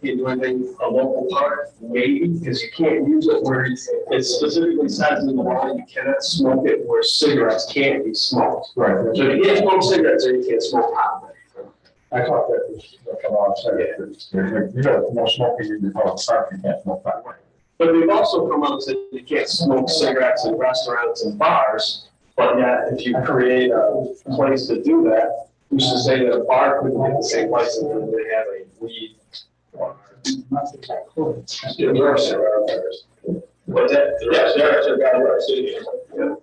you do anything, a local park, maybe, because you can't use it where it specifically says in the law you cannot smoke it where cigarettes can't be smoked. Right. So you can't smoke cigarettes or you can't smoke pot. I thought that was like a law said, you know, no smoking in the public park, you can't smoke that way. But they've also come out and said you can't smoke cigarettes in restaurants and bars, but yet if you create a place to do that, who's to say that a bar couldn't get the same license when they have a weed bar? Yeah, there are several bars. What's that? Yes, there are several bars. Yeah.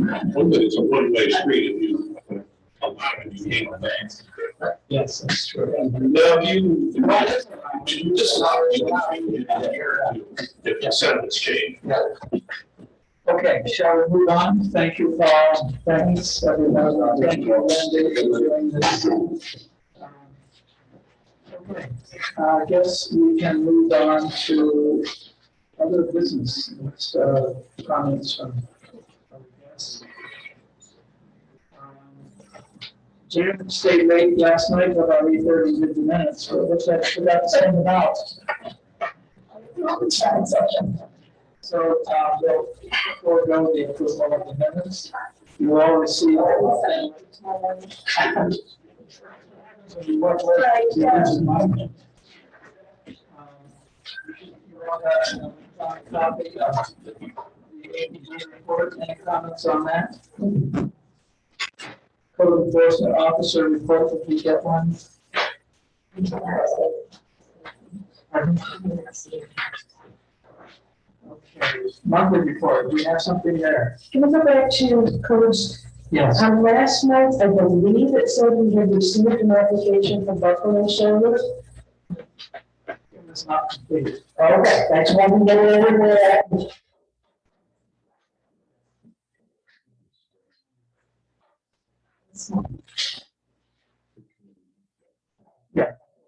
It's a one-way street if you allow it, you can't back. Yes, that's true. Now, you just allow it if the sentence change. Okay, shall we move on? Thank you, Paul. Thanks, everyone. Thank you, Wendy, for doing this. Okay, I guess we can move on to other business. Next, comments from guests. Jim stayed late last night, about 8:30 with the minutes, so what's that, forgot to send them out. So, we'll forego the approval of the minutes. You all received. Copy of the APG report, any comments on that? Code enforcement officer report, if we get one. Monthly report, we have something there. Can we go back to codes? Yes. Last month, I believe it said we had received an application from Buffalo Shoulders. It's not complete. Okay, that's one we get over there.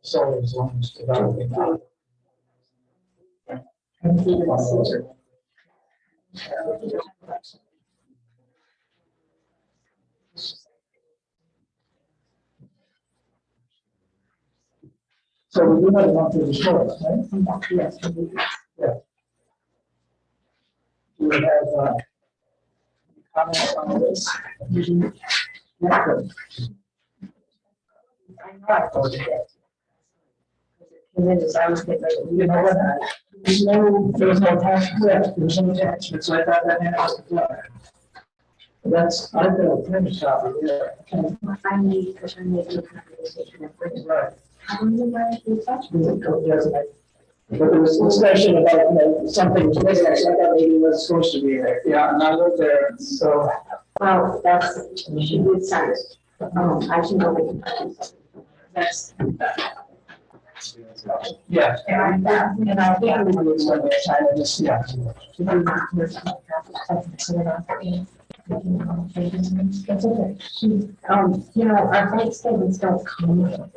So as long as developing. So we do have a monthly report, right? Yes. Yeah. Do we have, comments on this? Yeah, good. I know I told you that. And then as I was getting ready, You know what, there was no attachment, so I thought that had to be done. That's, I've got a print copy here. I need, because I'm making a conversation of bringing. Right. I don't know why I do such. But there was discussion about, something was missing, so I thought maybe it was supposed to be there. Yeah, and I looked there, so. Well, that's, she did send it. I can go make a That's. Yeah. And I think we would spend that time to just, yeah. That's okay. You know, our bank statements don't come.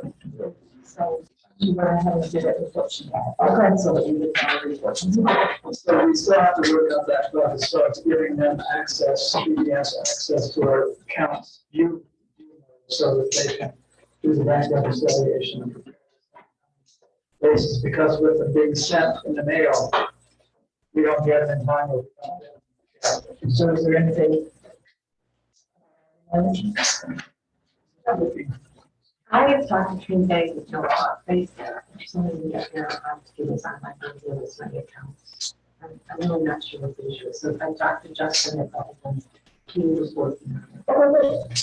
So she went ahead and did it with what she had. Okay, so that we would have a report. So we still have to work on that, but as far as giving them access, CBS access to our accounts, so that they can do the bank reconciliation. Basis, because with the big sent in the mail, we don't get it in time. So is there anything? I have talked to Twin Bank with no luck. Somebody got their account to give us on my deal with my accounts. I'm really not sure what the issue is. So I talked to Justin about it, he was working on it.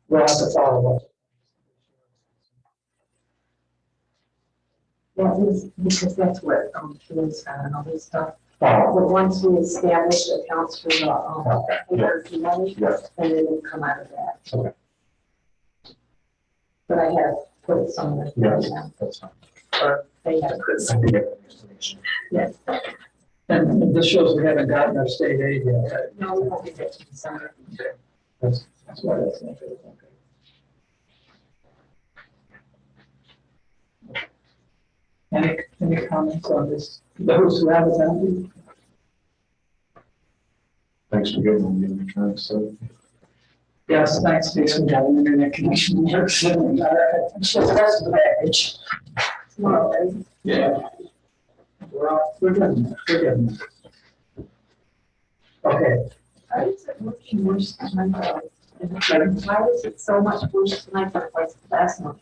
We'll have to follow up. Because that's what, Twin's got and all this stuff. But once we establish accounts for the, ARP money, then it will come out of that. Okay. But I have put some of it down. That's fine. Or they have put I some. can get that information. Yes. And this shows we haven't gotten our state aid yet, right? No, we won't get it to December. That's why that's not good. Okay. Any comments on this? Those who have attended? Thanks for giving me the return, so. Yes, thanks, Jason, got an internet connection. Just the rest of the package. Tomorrow, right? Yeah. We're good, we're good. Okay. Why is it looking worse than I thought? Why is it so much worse than I thought it was last month?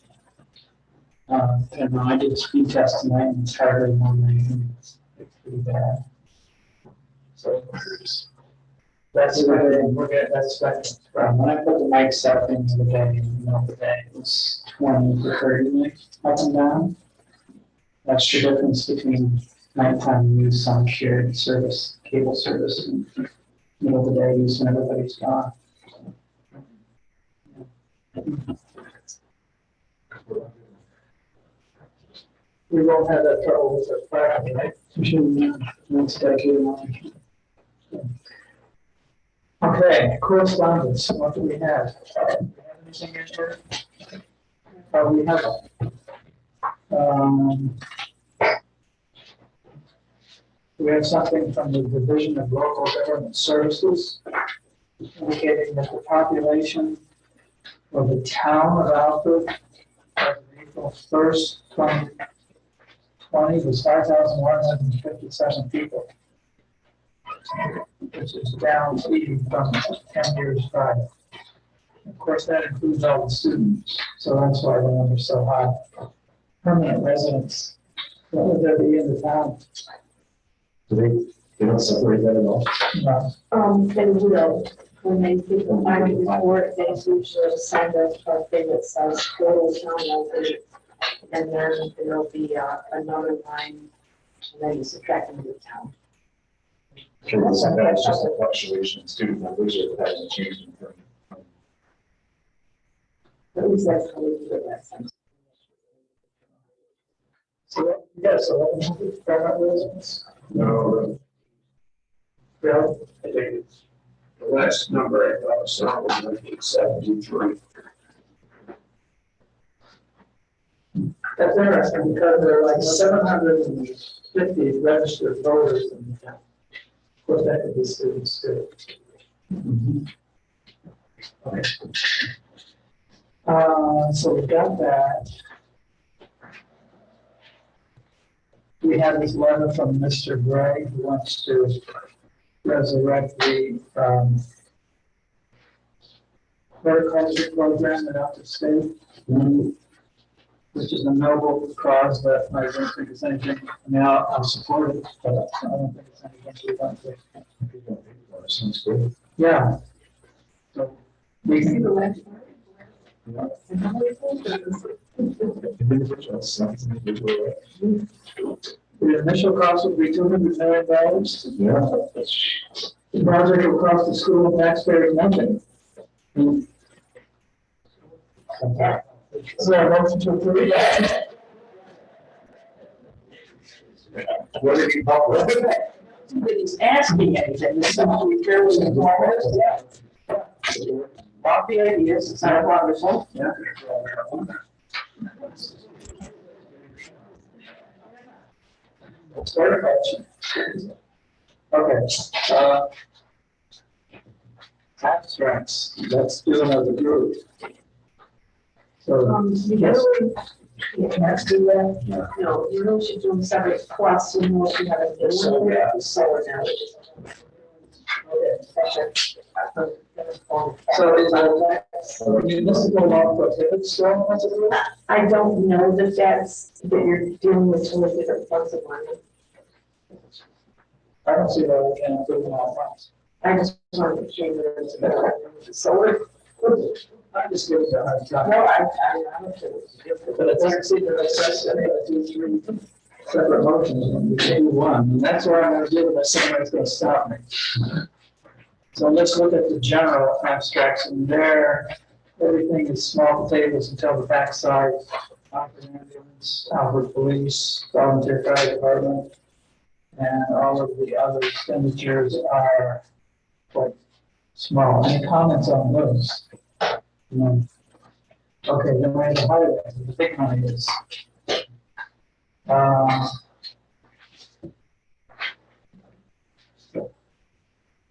And I did a speed test tonight and it's harder than one night. It's pretty bad. So that's we're good, that's what, when I put the mics up in the day, the day, it was 20 to 30 minutes up and down. That's the difference between nighttime use on shared service, cable service, and middle of the day use when everybody's gone. We won't have that trouble with the fire, right? Once dedicated on. Okay, correspondence, what do we have? Do we have anything in here? We have, we have something from the Division of Local Government Services indicating that the population of the town of Alfred as of April 1st, 2020 was 5,157 people, which is down 80 from 10 years prior. Of course, that includes all the students, so that's why the number's so high. Permanent residents, what would there be in the town? Do they don't separate that at all? No. They will, when they do the final report, they usually send us a thing that says total town residents. And then there'll be another line And then you subtract them to the town. That's just a fluctuation in student numbers, or that hasn't changed. At least that's how we do it last time. So, yeah, so what was the current residents? No, Yeah, I think it's, the last number I thought was something like 73. that's interesting, because there are like 750 registered voters in the town. Of course, that could be students too. Okay. So we got that. We have this letter from Mr. Gray, who wants to resurrect the, horticulture program at Alfred State, which is a noble cause, but I don't think it's anything, I mean, I'll support it, but I don't think it's anything we want to. Sounds good. Yeah. So we See can, the last one? the initial cost would be $200 million. Yeah. The project will cost the school and taxpayers nothing. So I motion to approve. What did you pop with? Nobody's asking anything, it's simply fairly informal. About the ideas, it's not wonderful. Yeah. Horticulture. Okay, abstracts, let's do another group. So, yes, Let's do that. No, you really should do them separate plus, you know, if you have a. So, yeah. So now. so is that municipal law prohibits strong as a group? I don't know that that you're dealing with totally different parts of money. I don't see why we can't approve them all at once. I just wanted to change it into better. So I just give it a hard time. no, I. But it doesn't seem to make sense to me to do 3 separate motions when we do one, and that's why I'm gonna do it, unless somebody's gonna stop me. So let's look at the general abstracts, and there, everything is small potatoes until the backside. Alfred ambulance, Alfred police, volunteer fire department, and all of the other expenditures are quite small. Any comments on those? No. Okay, then we have the highway, the big money is.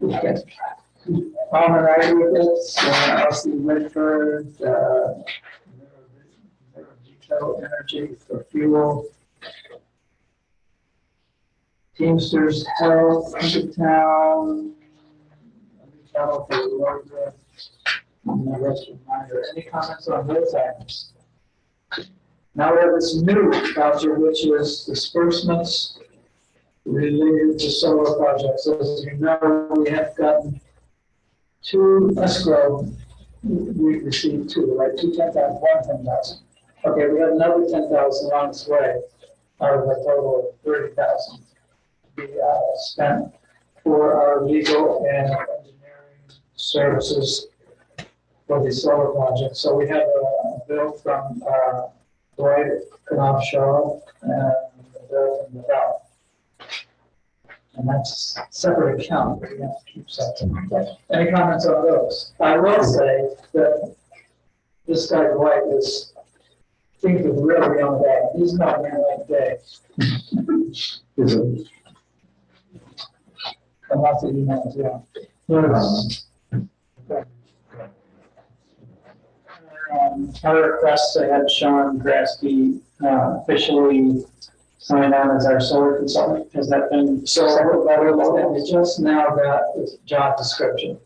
Okay. Common aggregates, LC Redford, Detail Energy for fuel. Teamsters Health, Undertown, Undertown for the road. And the rest are minor. Any comments on those items? Now we have this new voucher, which is disbursements related to solar projects. As you know, we have gotten 2 escrow. We received 2, right? 2 10,000, 1 10,000. Okay, we have another 10,000 on its way out of a total of 30,000 to be spent for our legal and engineering services for the solar project. So we have a bill from Dwight Knopf Shaw and a bill from the Dow. And that's a separate account, but we have to keep separate. Any comments on those? I will say that this guy Dwight is, things are really on that. He's not here like day. Is it? And lots of emails, yeah. Our request to have Sean Grasky officially sign on as our solar consultant, has that been? So we just now got this job description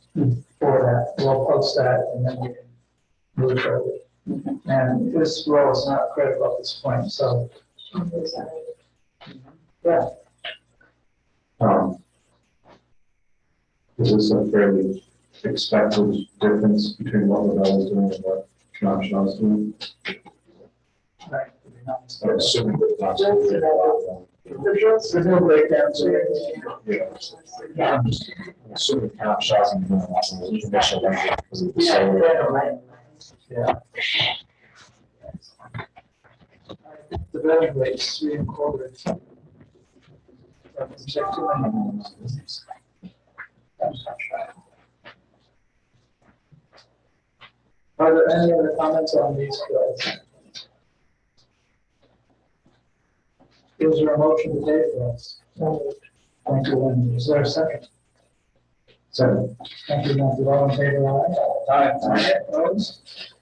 for that. We'll post that and then we can move forward. And this role is not critical at this point, so. Yeah. Is this a fairly expected difference between what Lavelle is doing and what Knopf is doing? Right. I'm assuming that Knopf's doing a lot more. There's no breakdown, so. Yeah, I'm just assuming count shots and doing that initial language because of the Yeah, solar. yeah. The building rates, 3.25. Check two and Are there any other comments on these bills? Is there a motion to pay for this? Thank you, Wendy. Is there a second? Second. Thank you, Matthew. All in favor, aye? Aye. Opposed?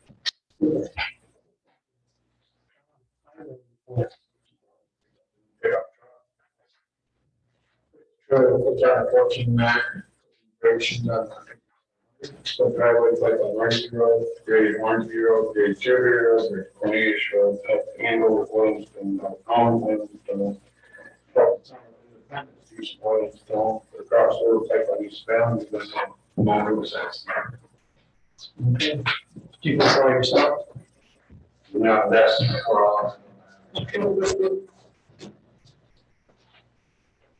Sure, we'll put down 14 Mac. So driveways like on Orange Road, grade 1 0, grade 2 0, grade 28 Road, Handle, Williamston, Collins, Independence, Williamston, the crossover pipeline East Bound, and non-access. Okay. Do you control yourself? No, that's for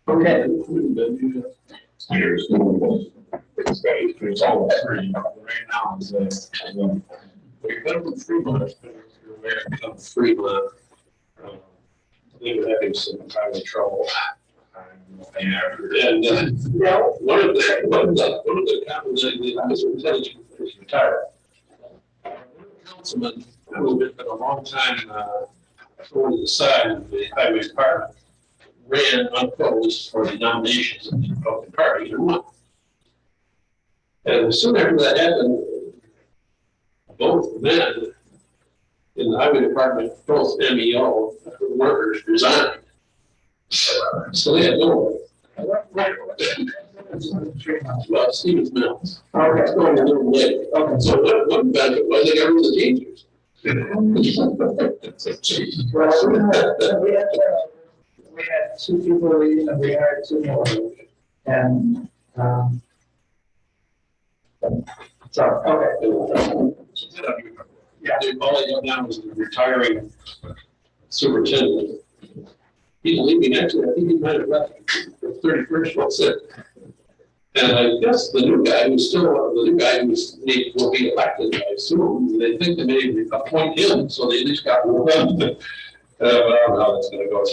Okay. It's all free right now. We put them in Fremont, come Fremont. They were having some kind of trouble. And one of the comments I was intelligent was retired. Councilman who had been a long time over the side of the highway department ran unopposed for the nominations of the Republican Party and won. And soon after that happened, both men in the highway department, both MEO workers resigned. So they had no one. Well, Stevens Mills. Okay. It's going a little late. Okay. So what benefit was they got rid of the teachers? We had two people leave and we hired two more. And, so, okay. Yeah, all I know now is the retiring superintendent. He's leaving, actually, I think he might have left the 31st, what's it? And I guess the new guy who's will be elected, I assume, they think they may appoint him, so they at least got one. I don't know how that's gonna go.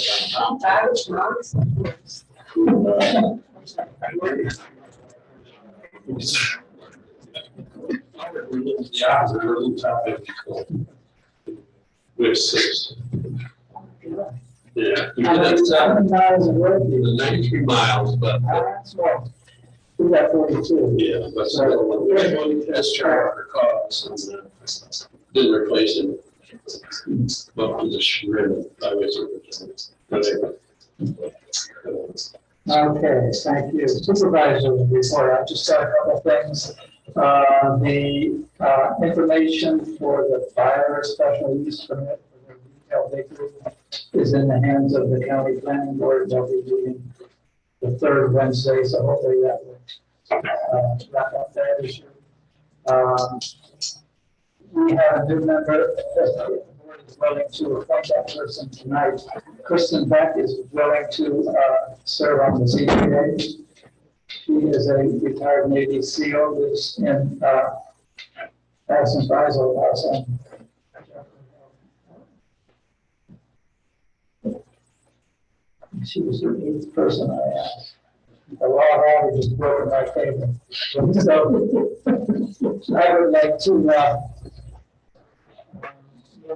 Yeah, we're a little topic. We're 6. Yeah. We did have 7 miles of road. 93 miles, but. We got 42. Yeah, but so that's charter costs and didn't replace him. Up to the shred, I was. Okay, thank you. Supervisor's report, I just got a couple of things. The information for the fire special use permit for the retail bakery is in the hands of the county planning board. They'll be meeting the 3rd Wednesday, so hopefully that will wrap up that issue. We have a new member, the board is willing to appoint that person tonight. Kristen Beck is willing to serve on the ZBA. She is a retired Navy SEAL, lives in Madison Faisal House. She was the 8th person I asked. The law of averages broken my favor. So I would like to the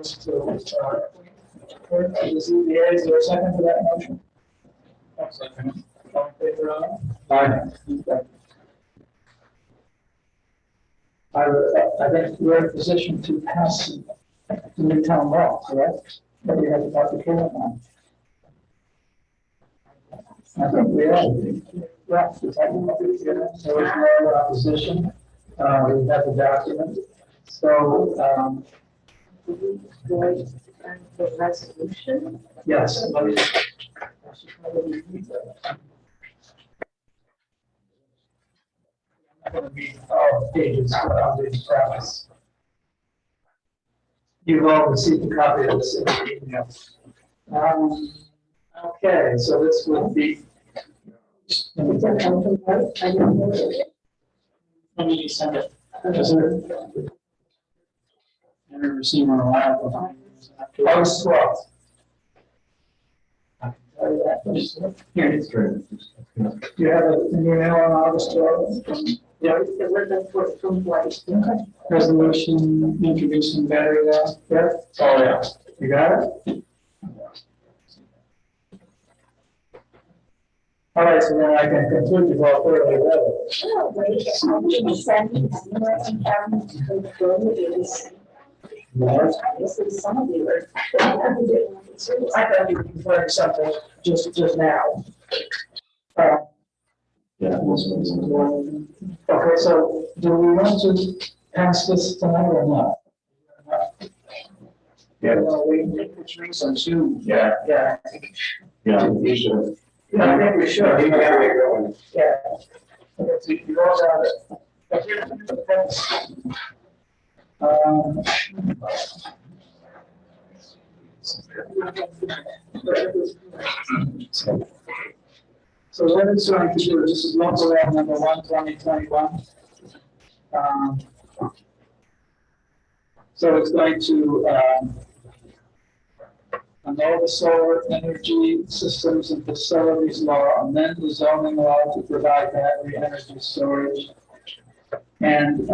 ZBA, is there a second for that motion? Second. All in favor, aye? I think we're in a position to pass the new town law, correct? But we have to talk to Karen on. I think we are. Yeah, so there's no opposition. We have the document. So, The resolution? yes. I'm going to read all pages, but I'll read the preface. You've all received a copy of this in the email. Okay, so this would be. Let me send it. Is it? Never received one alive. August 12th. I can tell you that. Here it is. Do you have an email on August 12th? Yeah. Okay. Resolution introducing battery law. Yeah. Oh, yeah. You got it? All right, so then I can conclude the vote early. Obviously, some of you are. I thought you were learning something just now. Yeah. Okay, so do we want to pass this tonight or not? Yeah. Well, we think which reason too. Yeah. Yeah. Yeah, we should. I think we should. Yeah. Because you go down it. But here's the thing. So what it's going to do, this is local law number 1/2021. So it's going to, annul the solar energy systems and facilities law, amend the zoning law to provide battery energy storage, and,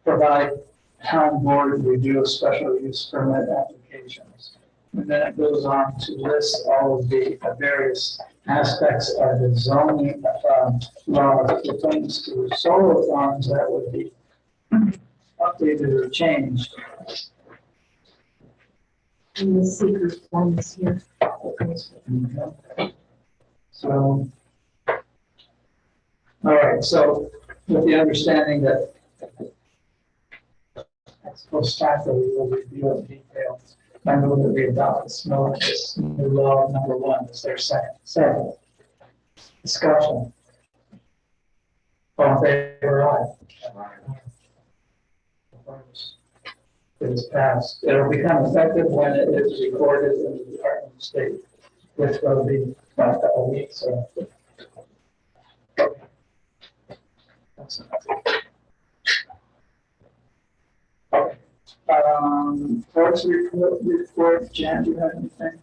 provide town board review of special use permit applications. And then it goes on to list all of the various aspects of the zoning, law that pertains to solar farms that would be updated or changed. And the secret one is here. So, all right, so with the understanding that post facto, we will review in detail. I move that we adopt this new law number 1, is there second? Discussion. All in favor, aye. It is passed. It will become effective when it is recorded in the Department of State, which will be about a couple of weeks, so. That's enough. Okay. Board's report, Jan, do you have anything?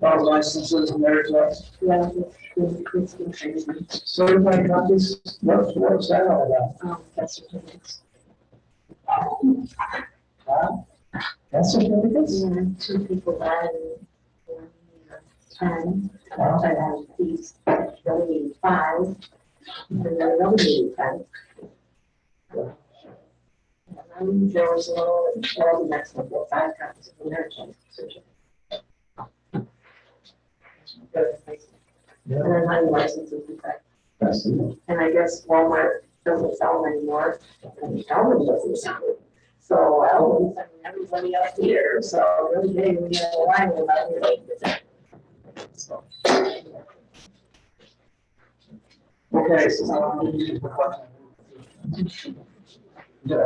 All licenses and marriage license. Certified copies, what's that all about? That's certificates. That's certificates? Yeah, 2 people died and 10. I had these, really need 5. And then another meeting 10. And then there was a little, the next one, 5 copies of the marriage license. And then hunting licenses, in fact. And I guess Walmart doesn't sell them anymore, and Calvin doesn't sell them. So, well, everybody up here, so every day we get a line about it. So. Okay, so. Yeah.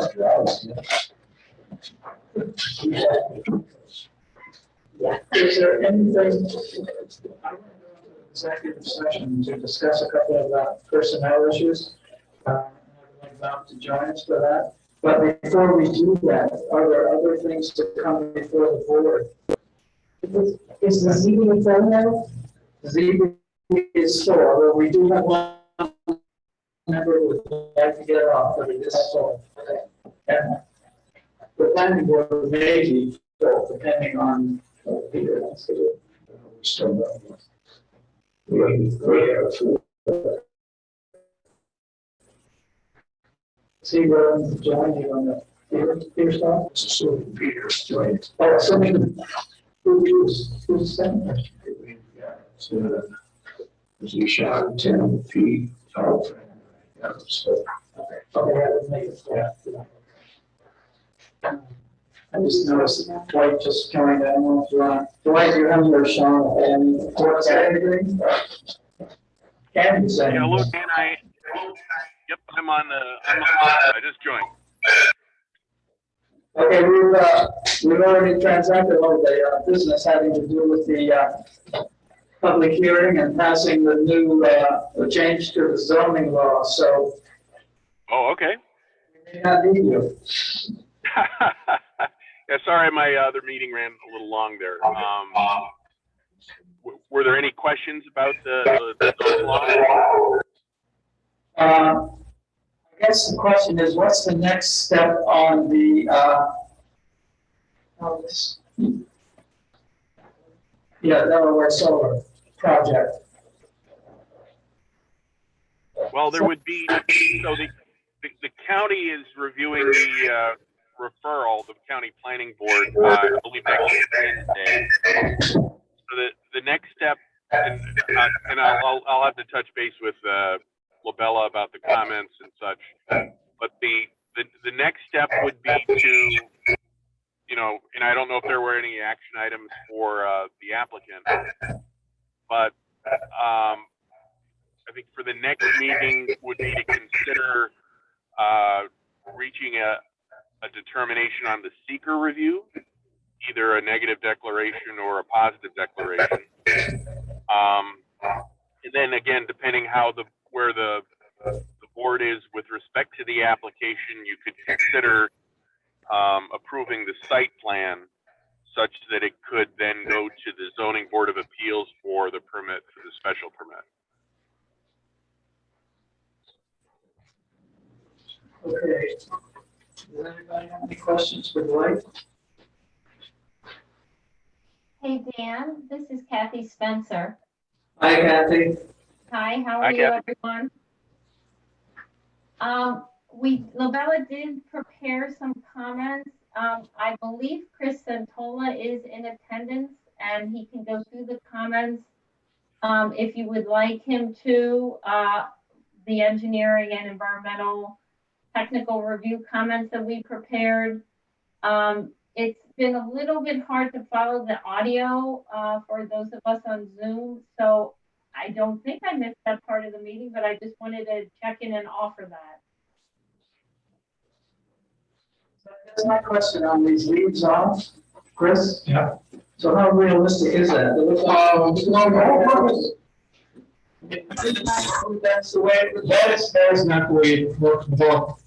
Is there anything, executive session to discuss a couple of personnel issues? I would like Bob to join us for that. But before we do that, are there other things to come before the board? Is the ZBA full now? The ZBA is full, although we do have one member who would like to get off, but it is full. And the planning board may be full, depending on what Peter wants to do. We still don't. We have full. See, willing to join you on the Peter stuff? So Peter's joined. Oh, assuming who's second? He shot 10 feet, Alfred. Okay, that would make it, yeah. I just noticed Dwight just joined, I don't know if you're on. Dwight, you have your Sean and what's that anything? Candy saying. Yeah, hello, Dan. Yep, I'm on. I just joined. Okay, we've already transacted all the business having to do with the public hearing and passing the new the change to the zoning law, so Oh, okay. we may not need you. Yeah, sorry, my other meeting ran a little long there. Were there any questions about the zoning law? I guess the question is, what's the next step on the Delaware Solar project? Well, there would be, so the county is reviewing the referral, the county planning board, I believe next Wednesday. So the next step, and I'll have to touch base with Labella about the comments and such, but the next step would be to, you know, and I don't know if there were any action items for the applicant, but I think for the next meeting would be to consider reaching a determination on the seeker review, either a negative declaration or a positive declaration. And then again, depending how where the board is with respect to the application, you could consider approving the site plan such that it could then go to the zoning board of appeals for the permit, for the special permit. Okay. Does anybody have any questions for Dwight? Hey, Dan, this is Kathy Spencer. Hi, Kathy. Hi, how Hi, are you, Kathy. everyone? Labella did prepare some comments. I believe Chris Santola is in attendance and he can go through the comments. If you would like him to, the engineering and environmental technical review comments that we prepared. It's been a little bit hard to follow the audio for those of us on Zoom. So I don't think I missed that part of the meeting, but I just wanted to check in and offer that. That's my question on these leaves off, Chris. Yeah. So how realistic is that? That's the way. That is not the way it works with all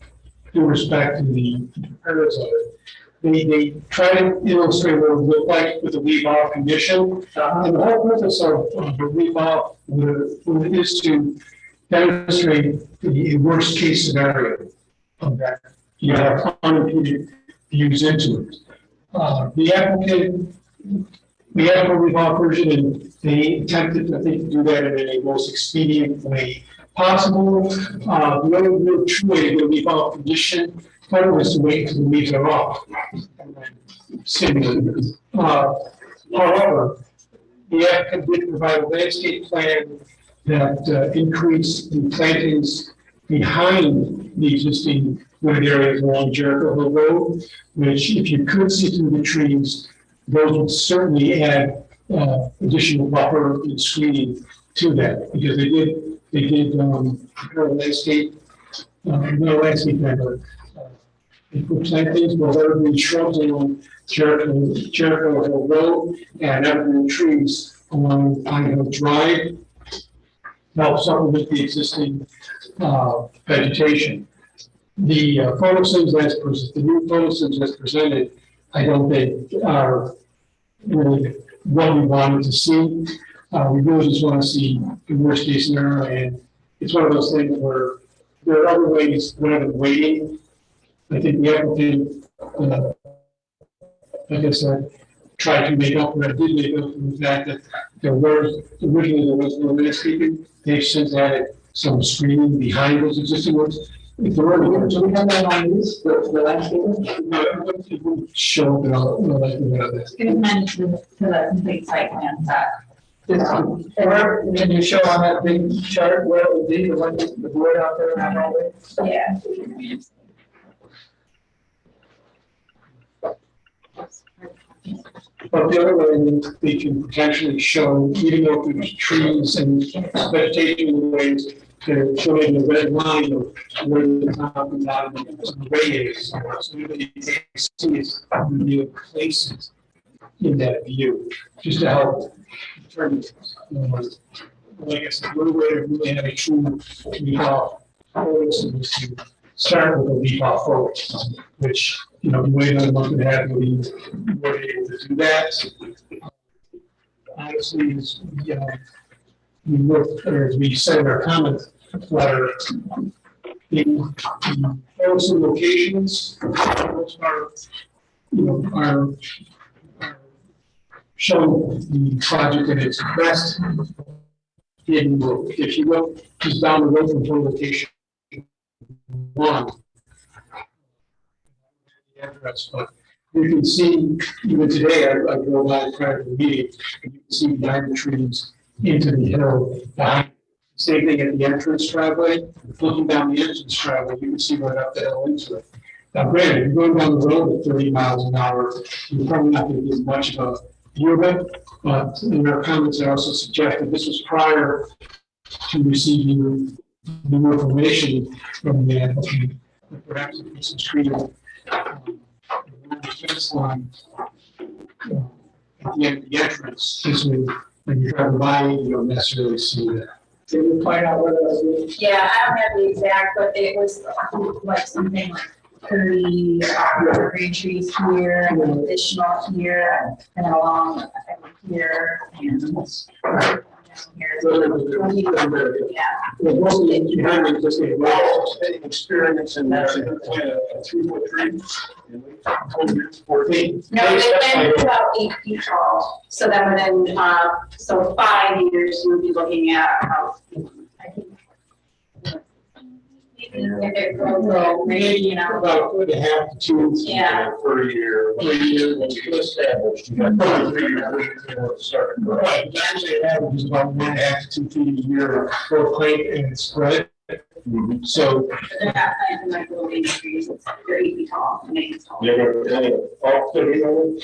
due respect to the preparedness of it. They try to illustrate what it would look like with the leave off condition. And the whole purpose of the leave off is to demonstrate the worst case scenario of that. You have unimpeded views into it. The applicant, we have a leave off version and they attempted, I think, to do that in a most expedient way possible. The only real true way to leave off condition was to wait until the leaves are off. However, the applicant did provide a landscape plan that increased the plantings behind the existing wooded areas along Jericho Hill Road, which if you could see through the trees, those would certainly add additional buffer and screening to that, because they did prepare a landscape, no landscape plan, but they put plantings with evergreen shrubs along Jericho Hill Road and evergreen trees along Pine Hill Drive. Help supplement the existing vegetation. The photosims the new photosims as presented, I don't think are really what we wanted to see. We really just want to see the worst case scenario, and it's one of those things where there are other ways rather than waiting. I think the applicant, like I said, tried to make up for it, did make up for the fact that originally there was no landscaping. They've since added some screening behind those existing ones. If there were, do we have that on this, the landscaping? No, it would show up in all, like we have this. It was meant to the complete site plan set. Or can you show on that big chart where it would be, the one, the board out there and all that? Yeah. But the other way, they can potentially show, even though there's trees and vegetation in the ways, they're showing the red line of where the top and bottom of the ray is. So everybody can see the places in that view, just to help determine, like I said, one way to really have a true leaf off photos is to start with a leaf off photo, which, you wait another month and a half, we'll be able to do that. Honestly, we look, or as we said in our comment letter, the photos and locations, those are showing the project in its best hidden look. If you look just down the road from photo location one, the address, but you can see, even today, I drove by prior to the meeting, you can see behind the trees into the hill behind. Same thing at the entrance driveway, looking down the entrance driveway, you can see right up the hill into it. Now granted, if you're going down the road at 30 miles an hour, you're probably not going to get much of a view of it, but in our comments, I also suggested this was prior to receiving new information from the applicant, perhaps if it's a tree fence line at the end of the entrance, this way, when you're driving by, you don't necessarily see that. Did you find out what that was? Yeah, I don't have the exact, but it was like something like 30 evergreen trees here, and an additional here, and along here, and down here. Yeah. Mostly behind me, just a experience and actually a 3-foot tree. 14. No, they've been about 8 feet tall, so that would then, so 5 years, you would be looking at, I think, if it grows, maybe, About a foot and a half to 2. Yeah. Per year. Per year, when you established, you got 3 years. Right, actually, it averages about 1.5 to 2 feet a year for height and spread. So. they're not planting like little baby trees, they're 8 feet tall, and 8 feet tall. All 30 of them?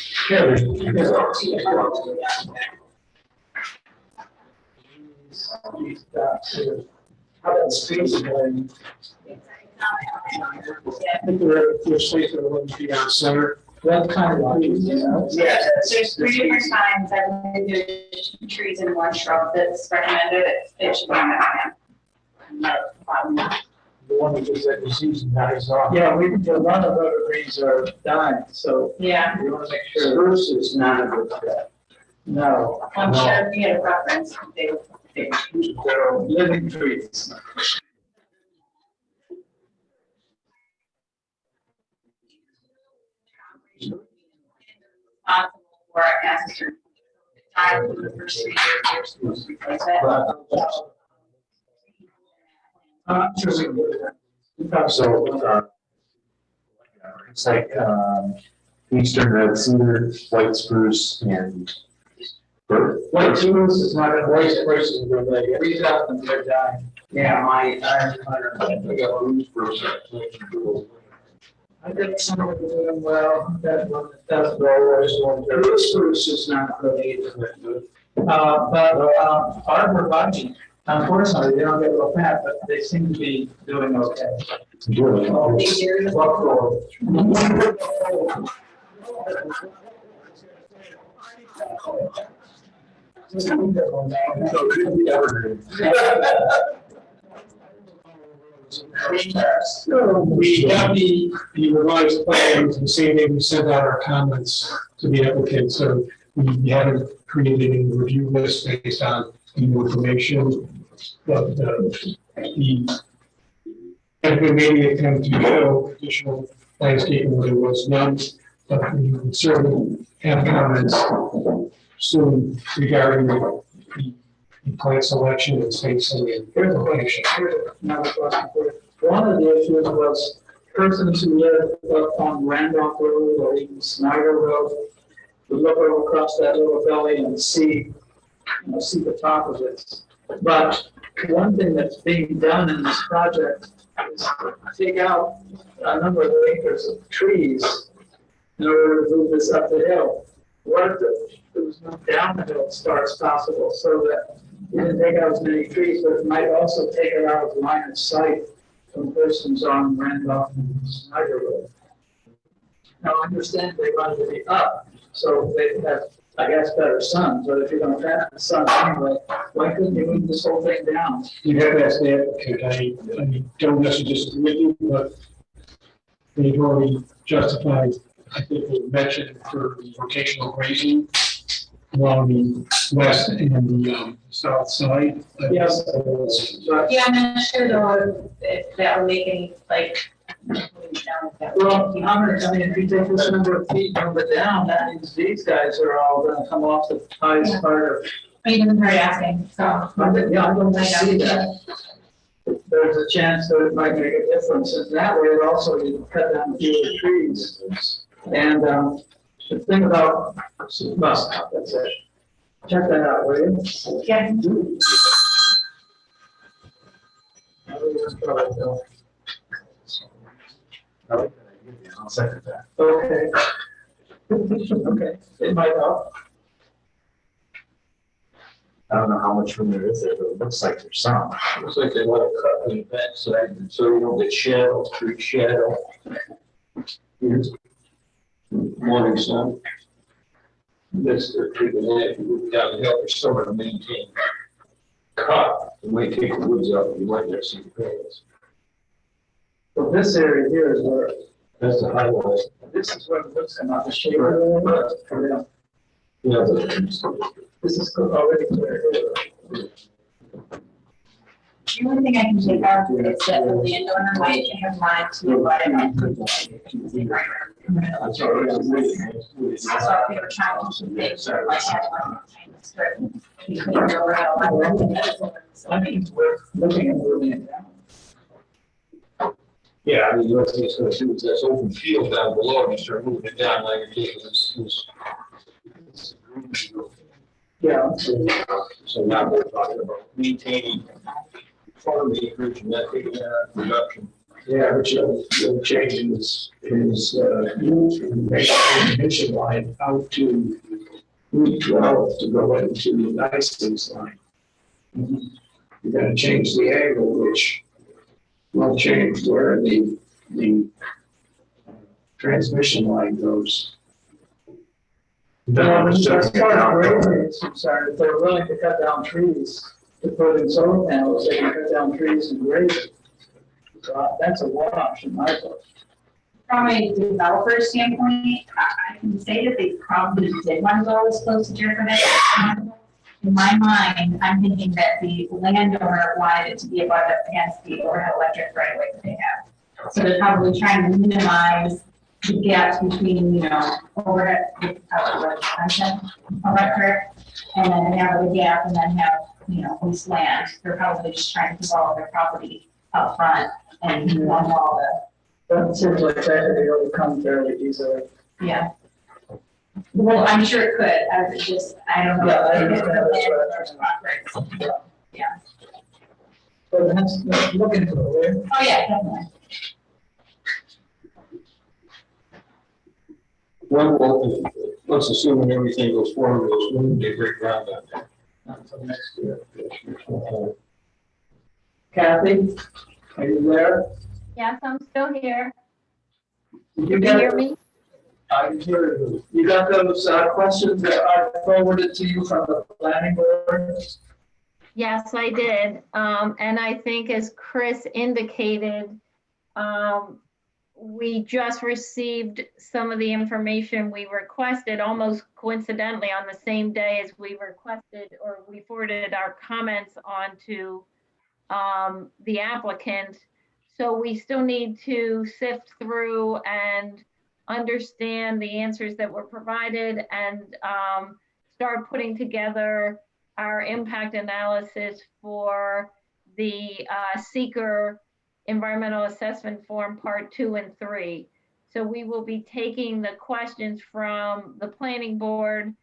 How about space going? I think there's space that will be on center. That kind of. Yeah, there's 3 different times that we do 2 trees and 1 shrub that's recommended, it should be on that plan. The one that gives that disease and dies off. Yeah, a lot of evergreens are dying, so. Yeah. You want to make sure. Spruce is not a good fit. No. I'm sure if you get a preference, They're living trees. Possible for ancestor time for the first 3 years, you're supposed to replace it. So, it's like, eastern red cedar, white spruce, and birch. White spruce is not a white spruce is good, like, every time they're dying. Yeah, my iron hunter, I think I lose spruce. I think some of them doing well, that one does grow, there's one. The spruce is not really either. Arborvitae, unfortunately, they don't get real fat, but they seem to be doing okay. We have the revised plans, the same day we sent out our comments to the applicant, so we haven't created any review list based on new information. But the applicant made the attempt to show additional landscaping where there was none, but we would certainly have comments soon regarding the plant selection and spacing and location. Another question for you. One of the issues was persons who live up on Randolph Road or even Snyder Road would look over across that little valley and see the top of it. But one thing that's being done in this project is to take out a number of acres of trees in order to move this up the hill. What if there was no down the hill as far as possible, so that you didn't take out as many trees, but it might also take it out of line of sight from persons on Randolph and Snyder Road. Now, I understand they want it to be up, so they have, I guess, better sun, but if you're gonna pass the sun anyway, why couldn't you move this whole thing down? You have to ask the applicant, I don't necessarily disagree with you, but they've already justified, I think they mentioned for the vocational grazing along the west and the south side. Yes. But, Yeah, I'm not sure though if that would make any, like. well, I mean, if you take this number of feet, move it down, that means these guys are all gonna come off the highest part of. I mean, I'm very asking, so. Yeah, I don't see that. There's a chance that it might make a difference, and that way it also you cut down fewer trees. And, the thing about, that's it. Check that out, will you? Yeah. I'll second that. Okay. Okay, it might help. I don't know how much room there is there, but it looks like there's some. Looks like they want to cut on the backside, so you don't get shadow, street shadow. Here's morning sun. This, they're treating that, if you move down the hill, they're still gonna maintain cut. You might take the woods out, you might not see the hills. But this area here is where, That's the highlight. this is where it looks come out the shape. Yeah, Yeah, but this is already clear here. The only thing I can take out is that the landowner might have wanted to, but I don't. that's all right. So if they were trying to make sure like had one kind of strip between the rail. I mean, we're looking at moving it down. Yeah, I mean, the other thing it's gonna do is this open field down below, you start moving it down like it's. Yeah. So now we're talking about maintaining farm acreage and that taking that production. Yeah, which the change is moved from the transmission line out to Route 12 to go into the Nicens line. You're gonna change the angle, which will change where the transmission line goes. As far as grazing is concerned, if they're willing to cut down trees to put in solar panels, they can cut down trees and graze it. So that's a wash in my book. From a developer standpoint, I can say that they probably did want to go as close to Jericho as possible. In my mind, I'm thinking that the landowner wanted it to be above against the overhead electric right away that they have. So they're probably trying to minimize the gaps between, overhead, electric, and then have a gap and then have, loose land. They're probably just trying to keep all of their property up front and on all That seems like that could be overcome fairly easily. yeah. Well, I'm sure it could, I don't know. Yeah, I understand that's Yeah. But that's, look into it, will you? Oh, yeah, definitely. Well, let's assume everything goes forward, it's going to break ground on that. Until next year. Kathy, are you there? Yes, I'm still here. Did Can you hear me? I can hear you. You got those questions that I forwarded to you from the planning board? Yes, I did. And I think as Chris indicated, we just received some of the information we requested almost coincidentally on the same day as we requested, or we forwarded our comments on to the applicant. So we still need to sift through and understand the answers that were provided and start putting together our impact analysis for the seeker environmental assessment form part 2 and 3. So we will be taking the questions from the planning board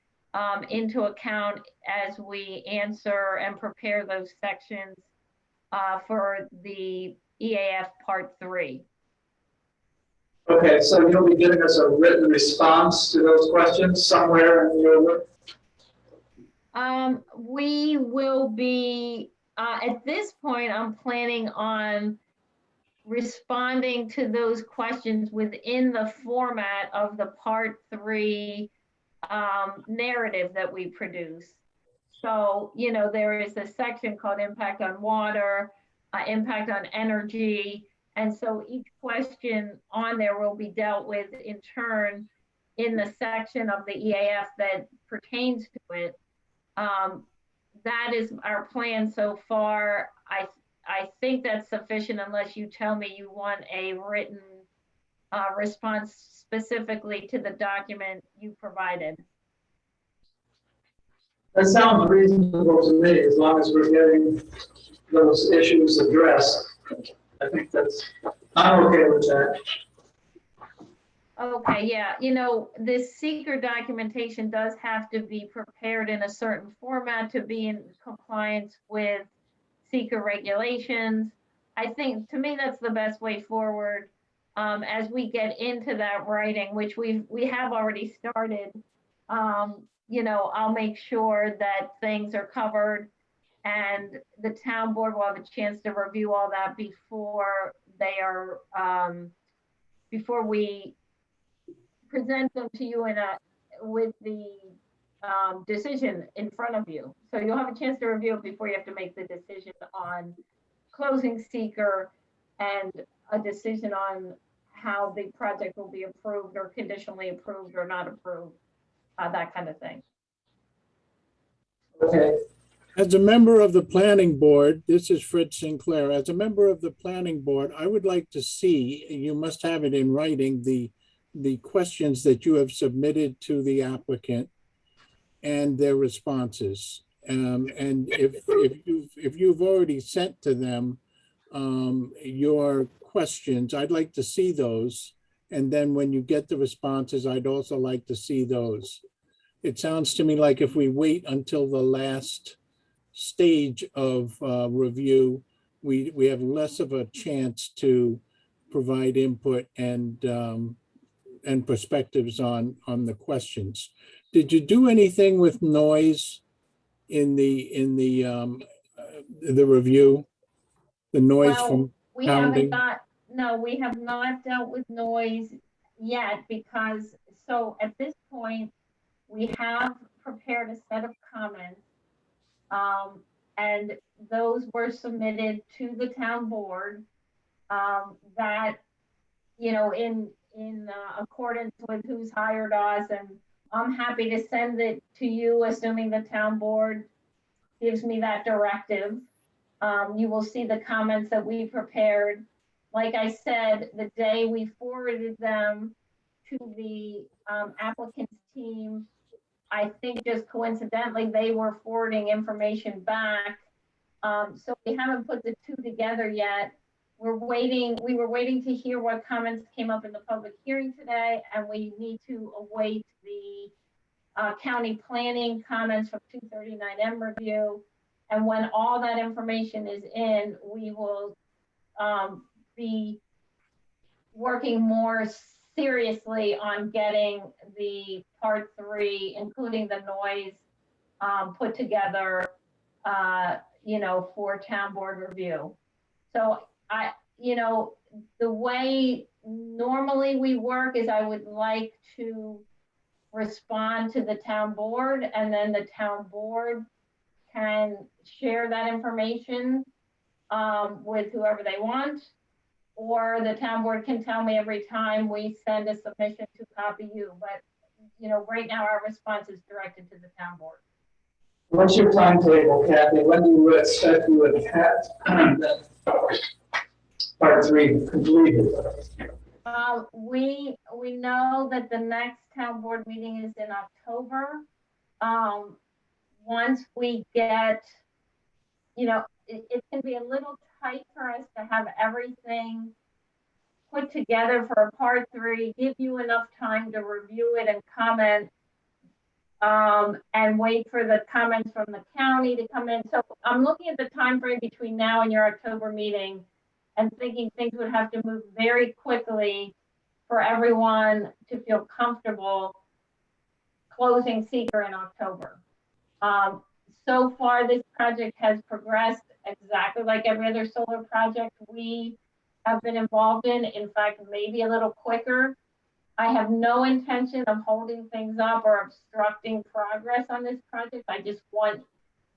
into account as we answer and prepare those sections for the EAF part 3. Okay, so you'll be giving us a written response to those questions somewhere in your work? We will be, at this point, I'm planning on responding to those questions within the format of the part 3 narrative that we produce. So, you know, there is a section called impact on water, impact on energy. And so each question on there will be dealt with in turn in the section of the EAF that pertains to it. That is our plan so far. I think that's sufficient unless you tell me you want a written response specifically to the document you provided. That sounds reasonable to me, as long as we're getting those issues addressed. I think I'm okay with that. Okay, yeah, you know, this seeker documentation does have to be prepared in a certain format to be in compliance with seeker regulations. I think, to me, that's the best way forward. As we get into that writing, which we have already started, you know, I'll make sure that things are covered and the town board will have a chance to review all that before they are, before we present them to you with the decision in front of you. So you'll have a chance to review it before you have to make the decision on closing seeker and a decision on how the project will be approved or conditionally approved or not approved, that kind of thing. Okay. As a member of the planning board, this is Fred Sinclair. As a member of the planning board, I would like to see, you must have it in writing, the questions that you have submitted to the applicant and their responses. And if you've already sent to them your questions, I'd like to see those. And then when you get the responses, I'd also like to see those. It sounds to me like if we wait until the last stage of review, we have less of a chance to provide input and perspectives on the questions. Did you do anything with noise in the review? The noise from we pounding? we have not dealt with noise yet because, so at this point, we have prepared a set of comments and those were submitted to the town board that, you know, in accordance with who's hired us, and I'm happy to send it to you, assuming the town board gives me that directive. You will see the comments that we prepared. Like I said, the day we forwarded them to the applicant's team, I think just coincidentally, they were forwarding information back. So we haven't put the two together yet. We were waiting to hear what comments came up in the public hearing today, and we need to await the county planning comments from 239M review. And when all that information is in, we will be working more seriously on getting the part 3, including the noise, put together, you know, for town board review. So you know, the way normally we work is I would like to respond to the town board, and then the town board can share that information with whoever they want, or the town board can tell me every time we send a submission to copy you. But, you know, right now our response is directed to the town board. What's your timetable, Kathy? When do you expect you would have part 3 completed? We know that the next town board meeting is in October. Once we get, you know, it can be a little tight for us to have everything put together for a part 3, give you enough time to review it and comment, and wait for the comments from the county to come in. So I'm looking at the time frame between now and your October meeting and thinking things would have to move very quickly for everyone to feel comfortable closing seeker in October. So far, this project has progressed exactly like every other solar project we have been involved in fact, maybe a little quicker. I have no intention of holding things up or obstructing progress on this project. I just want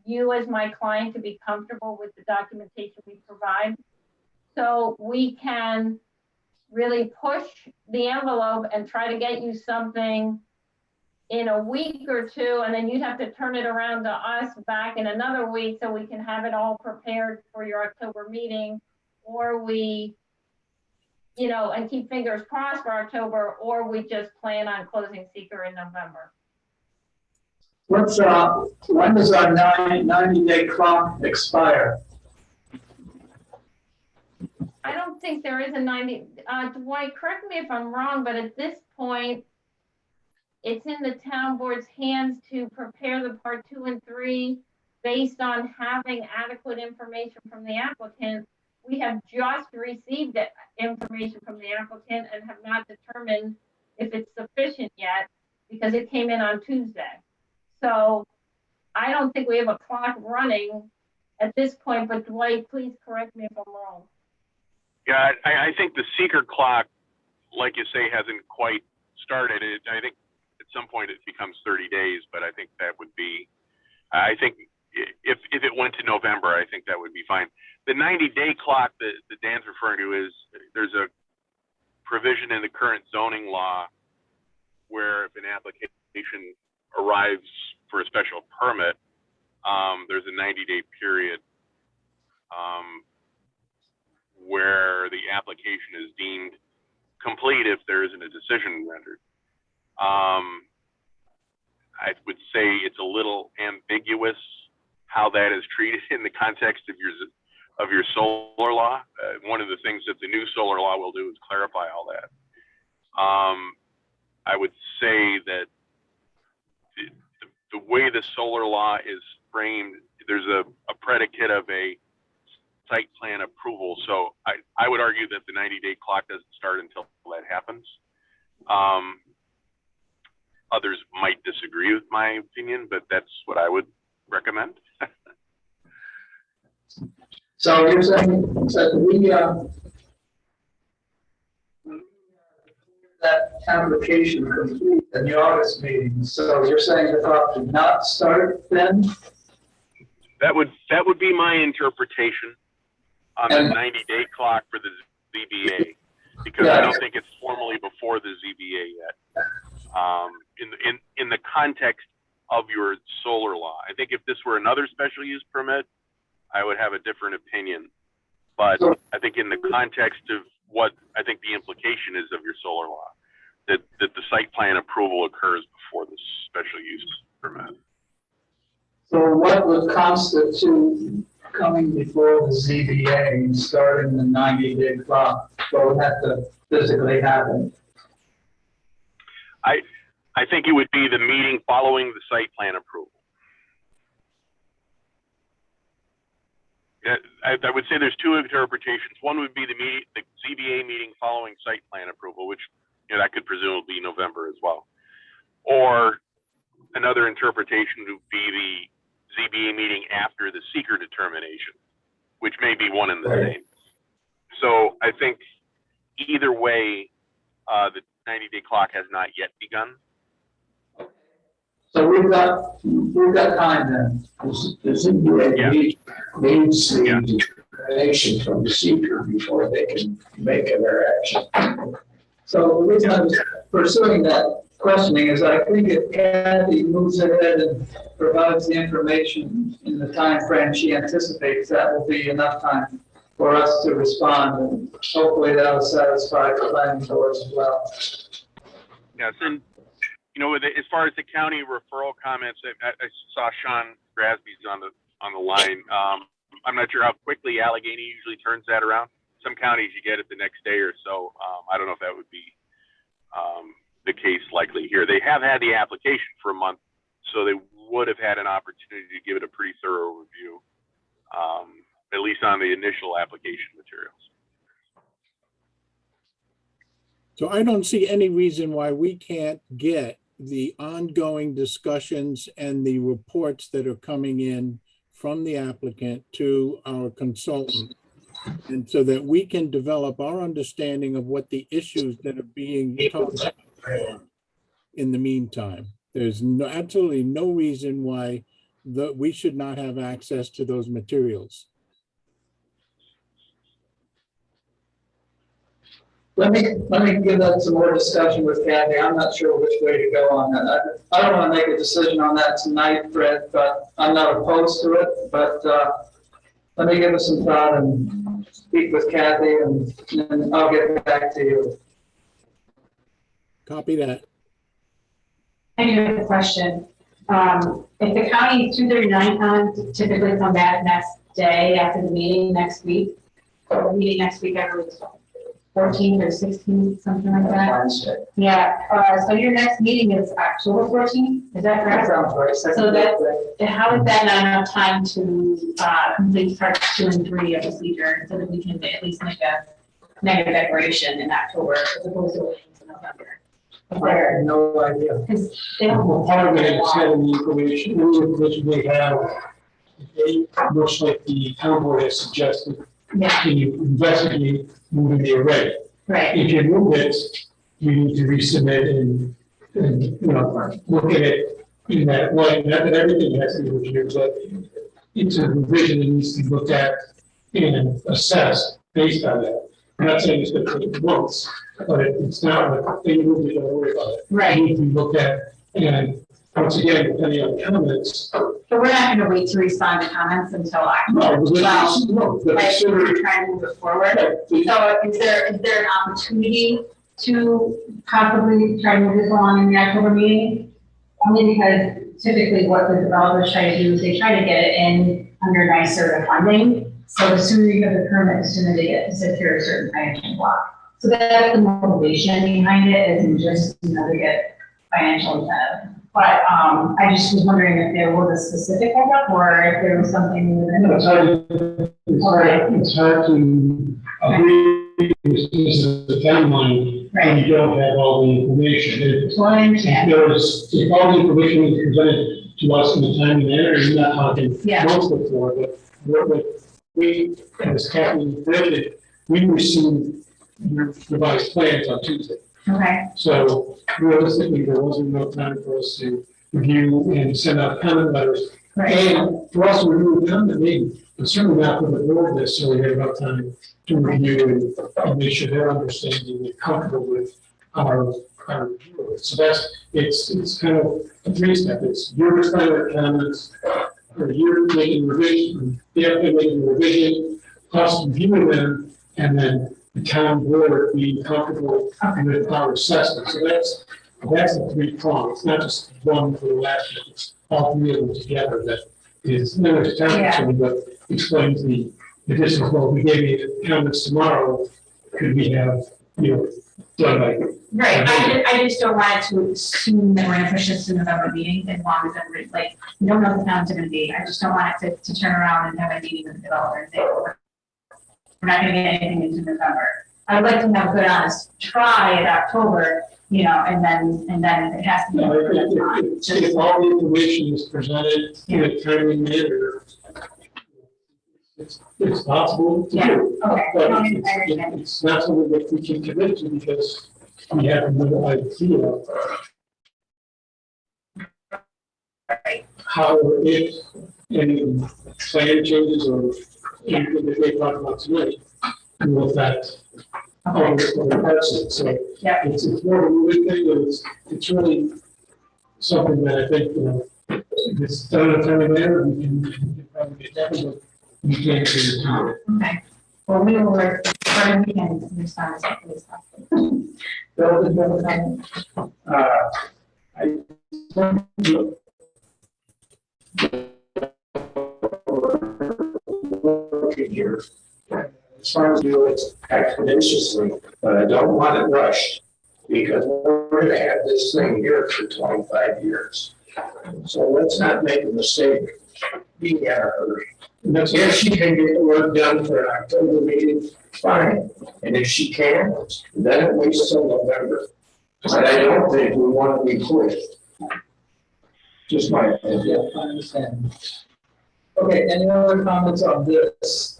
you as my client to be comfortable with the documentation we provide. So we can really push the envelope and try to get you something in a week or two, and then you'd have to turn it around to us back in another week so we can have it all prepared for your October meeting, or we, and keep fingers crossed for October, or we just plan on closing seeker in November. when does our 90-day clock expire? I don't think there is a 90, Dwight, correct me if I'm wrong, but at this point, it's in the town board's hands to prepare the part 2 and 3 based on having adequate information from the applicant. We have just received information from the applicant and have not determined if it's sufficient yet because it came in on Tuesday. So I don't think we have a clock running at this point, but Dwight, please correct me if I'm wrong. Yeah, I think the seeker clock, like you say, hasn't quite started. I think at some point it becomes 30 days, but I think that would be, I think if it went to November, I think that would be fine. The 90-day clock that Dan's referring to is, there's a provision in the current zoning law where if an application arrives for a special permit, there's a 90-day period where the application is deemed complete if there isn't a decision rendered. I would say it's a little ambiguous how that is treated in the context of your solar law. One of the things that the new solar law will do is clarify all that. I would say that the way the solar law is framed, there's a predicate of a site plan approval. So I would argue that the 90-day clock doesn't start until that happens. Others might disagree with my opinion, but that's what I would recommend. So you're saying that that application complete in the August meeting. So you're saying the clock did not start then? That would be my interpretation on the 90-day clock for the ZBA, because I don't think it's formally before the ZBA yet. In the context of your solar law, I think if this were another special use permit, I would have a different opinion. But I think in the context of what I think the implication is of your solar law, that the site plan approval occurs before the special use permit. So what would constitute coming before the ZBA and starting the 90-day clock? What would have to physically happen? I think it would be the meeting following the site plan approval. I would say there's two interpretations. One would be the ZBA meeting following site plan approval, which that could presumably be November as well. Or another interpretation would be the ZBA meeting after the seeker determination, which may be one and the same. So I think either way, the 90-day clock has not yet begun. So we've got time then. The ZBA needs the determination from the seeker before they can make their action. So the reason I was pursuing that questioning is I think if Kathy moves ahead and provides the information in the time frame she anticipates, that will be enough time for us to respond, and hopefully that will satisfy the planning board as well. Yes, and as far as the county referral comments, I saw Sean Grasby's on the line. I'm not sure how quickly Allegheny usually turns that around. Some counties you get it the next day or so. I don't know if that would be the case likely here. They have had the application for a month, so they would have had an opportunity to give it a pretty thorough review, at least on the initial application materials. So I don't see any reason why we can't get the ongoing discussions and the reports that are coming in from the applicant to our consultant. And so that we can develop our understanding of what the issues that are being talked about are in the meantime. There's absolutely no reason why we should not have access to those materials. Let me give that some more discussion with Kathy. I'm not sure which way to go on that. I don't want to make a decision on that tonight, Fred, but I'm not opposed to it. But let me give it some thought and speak with Kathy, and then I'll get back to you. Copy that. I do have a question. If the county 239 comments typically come back next day after the meeting next week, or the meeting next week, I believe 14th or 16th, something like that. Yeah, so your next meeting is October 14th, is that correct? Sounds right. So how is that not enough time to complete parts 2 and 3 of the procedure, so that we can at least make a negative declaration in October as opposed to waiting until November? I have no idea. Because they don't. Well, part of it is having the information, which we have, much like the town board has suggested, Yeah, can you investigate moving the array? right. If you move it, you need to resubmit and, you know, look at it in that way. Not that everything has to be reviewed, but it's a revision that needs to be looked at and assessed based on that. I'm not saying it's going to take months, but it's not like they move it, don't worry about it. Right. It needs to be looked at, and once again, depending on comments. But we're not gonna wait to respond to comments until No, October. no, but Like, sooner. we're trying to move it forward. So is there an opportunity to possibly try to move this along in the October meeting? Only because typically what the developers try to do is they try to get it in under NYSERDA funding. So the sooner you have the permit, the sooner they get to secure a certain financial block. So that's the motivation behind it, isn't just, you know, to get financial incentive. But I just was wondering if there was a specific hookup or if there was something within. No, it's hard to agree with this is the timeline when you don't have all the information. Well, I understand. If all the information is presented to us in a timely manner, you're not talking Yeah. months before, but what we, as Kathy mentioned, we received your revised plans on Tuesday. Okay, So realistically, there wasn't enough time for us to review and send out comment letters. right. And for us to review the comment meeting, and certainly not for the board necessarily have enough time to review and make sure they're understanding and comfortable with our review of it. So it's kind of a three-step. It's you're responding to comments, or you're making revision, they're making a revision, us reviewing them, and then the town board being comfortable with our assessment. So that's the three prongs. It's not just one for the last, it's all three of them together that is, no, it's time, but explains the additional, well, we gave you comments tomorrow, could we have, you know, done like. Right, I just don't want it to assume that we're gonna push this to November meeting as long as everybody, like, we don't know what the times are gonna be. I just don't want it to turn around and have a meeting with the developer and say, we're not gonna get anything into November. I'd like to have a good honest try at October, you know, and then if it has to be. No, that's fine. if all the information is presented in a timely manner, it's possible to Yeah, do. okay. But I understand. it's not something that we can commit to because we have no idea how, if any plan changes or anything that they talk about tonight will affect all the parts of it. So Yeah. it's more of a moving thing, but it's really something that I think, you know, if it's done in a timely manner, we can probably get that, but we can't do it. Okay, well, we will work, or we can respond as quickly as possible. Bill, did you have a comment? Look at your, as far as do it expeditiously, but I don't want it rushed because we're gonna have this thing here for 25 years. So let's not make a mistake, be in a hurry. If she can get the work done for an October meeting, fine. And if she can't, then it waits till November. But I don't think we want to be quick. Just my opinion. Yeah, I understand. Okay, any other comments on this?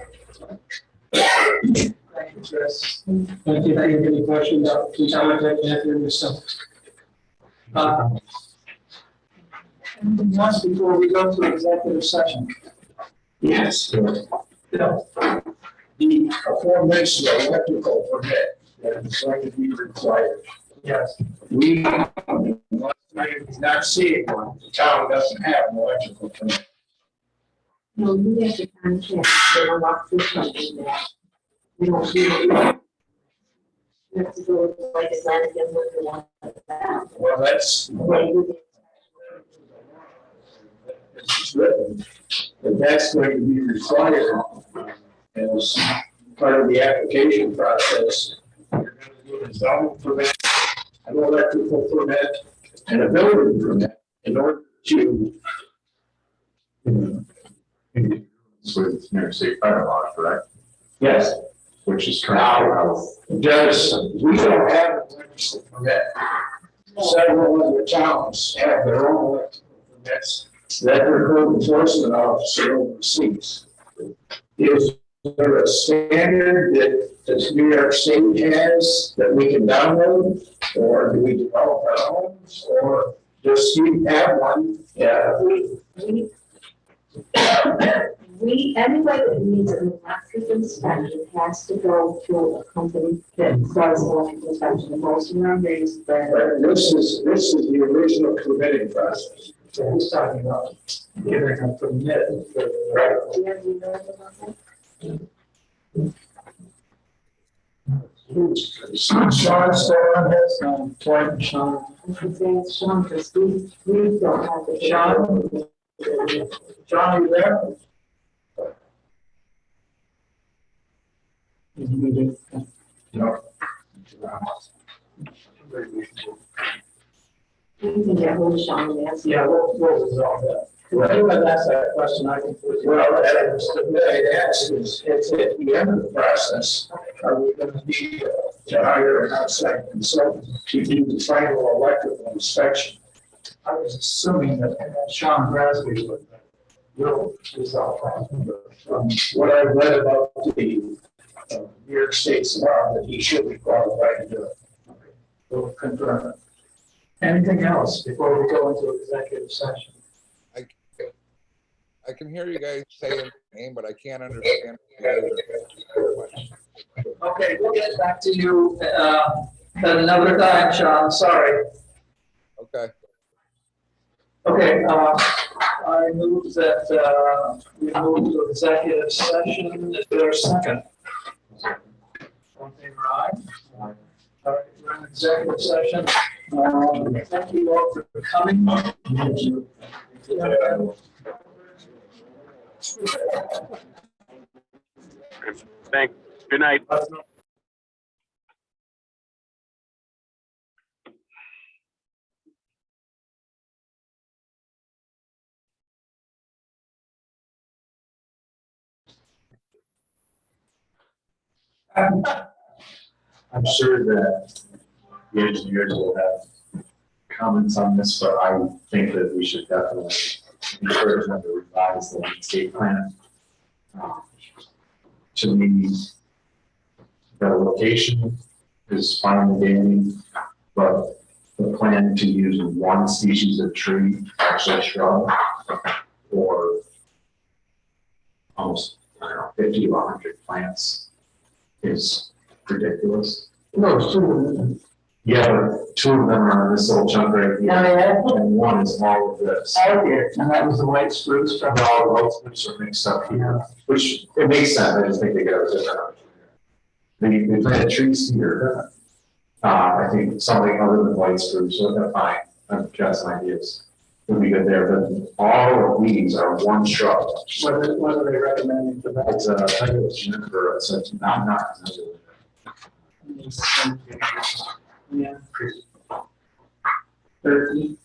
Thank you, Chris. Thank you. Any questions? Please contact Anthony yourself. Anything else before we go to executive session? Yes. Yeah. The aforementioned electrical permit that is going to be required. Yes. We, not seeing one, the town doesn't have an electrical permit. No, we have to contact, they don't walk through something that we don't do. We have to go with like a plan again with the one. Well, that's. It's written, but that's going to be required as part of the application process. You're going to do a zoning permit, an electrical permit, and a building permit in order to. With New York State fire law, correct? Yes. Which is currently. We don't have an electrical permit. Several other towns have their own electrical permits that their code enforcement officer oversees. Is there a standard that the New York State has that we can download? Or do we develop our own? Or just you have one? Yeah. Anybody that needs an electric inspection has to go to a company that does electric inspection. Most of them is But this is the original permitting process. So he's talking about giving a permit for. Sean, still on his, point, Sean. Sean, because we don't have the. Sean? John, are you there? No. You can get hold of Sean and ask him. Yeah, we'll resolve that. Well, you had asked that question, I can. Well, that was the way I asked is, it's at the end of the process, are we going to need to hire an outside consultant to do the final electrical inspection? I was assuming that Sean Grasby will resolve that. From what I read about the New York State's law, that he should be qualified to do it. We'll confirm it. Anything else before we go into executive session? I can hear you guys saying the name, but I can't understand. Okay, we'll get back to you at another time, Sean, sorry. Okay. Okay, I move that we move to executive session. Is there a second? All in favor, aye? All right, we're in executive session. Thank you all for coming. Thank you. Thanks. Good night. I'm sure that the engineers will have comments on this, but I think that we should definitely encourage them to revise the landscape plan. To me, the location is fine and dandy, but the plan to use one species of tree, actually shrub, or almost, I don't know, 50 to 100 plants is ridiculous. No, it's two. Yeah, but two of them are on this little chunk right here, and one is all of this. Okay, and that was the white spruce from. And all the road spruce are mixed up here, which it makes sense. I just think they got a different. They planted trees here. I think something other than white spruce, so they're fine. I'm just ideas. Would be good there, but all of these are one shrub. What are they recommending for that? It's a regular juniper, so it's not. Yeah. 30.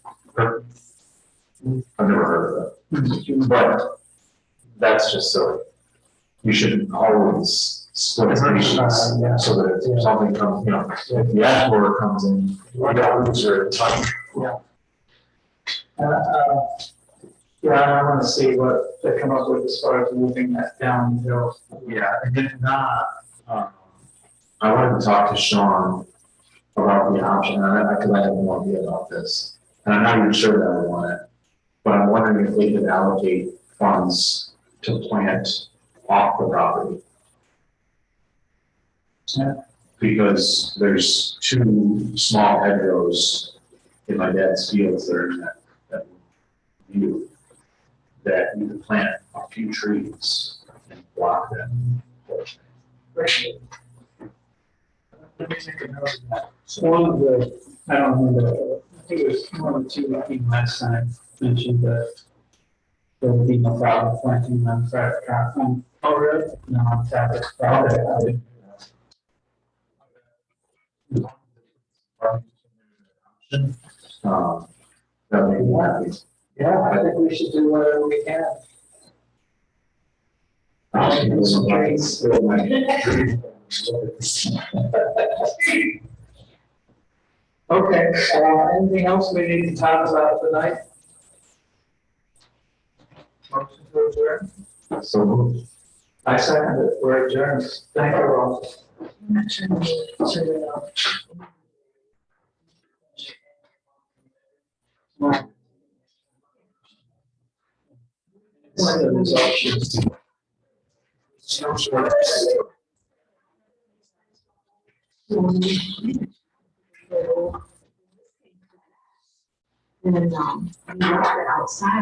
I've never heard of that, but that's just silly. You should always split stations, Yeah. so that if something comes, if the ash borer comes in, we don't lose her time. Yeah, I want to see what they come up with as far as moving that downhill. Yeah, and if not, I wanted to talk to Sean about the option, because I have no idea about this. And I'm not even sure that I want it, but I'm wondering if they could allocate funds to plant off the property. Yeah. Because there's 2 small hedgerows in my dad's fields that are in that view, that you could plant a few trees and block them. One of the, I don't remember, I think it was one of the 2 I think last time mentioned that there would be no problem planting on private property. Oh, really? No, on private property. That may be happy. Yeah, I think we should do whatever we can. Okay, anything else we need to talk about tonight? Motion to adjourn? So moved. I second it, we're adjourned. Thank you all. And then, we left it outside.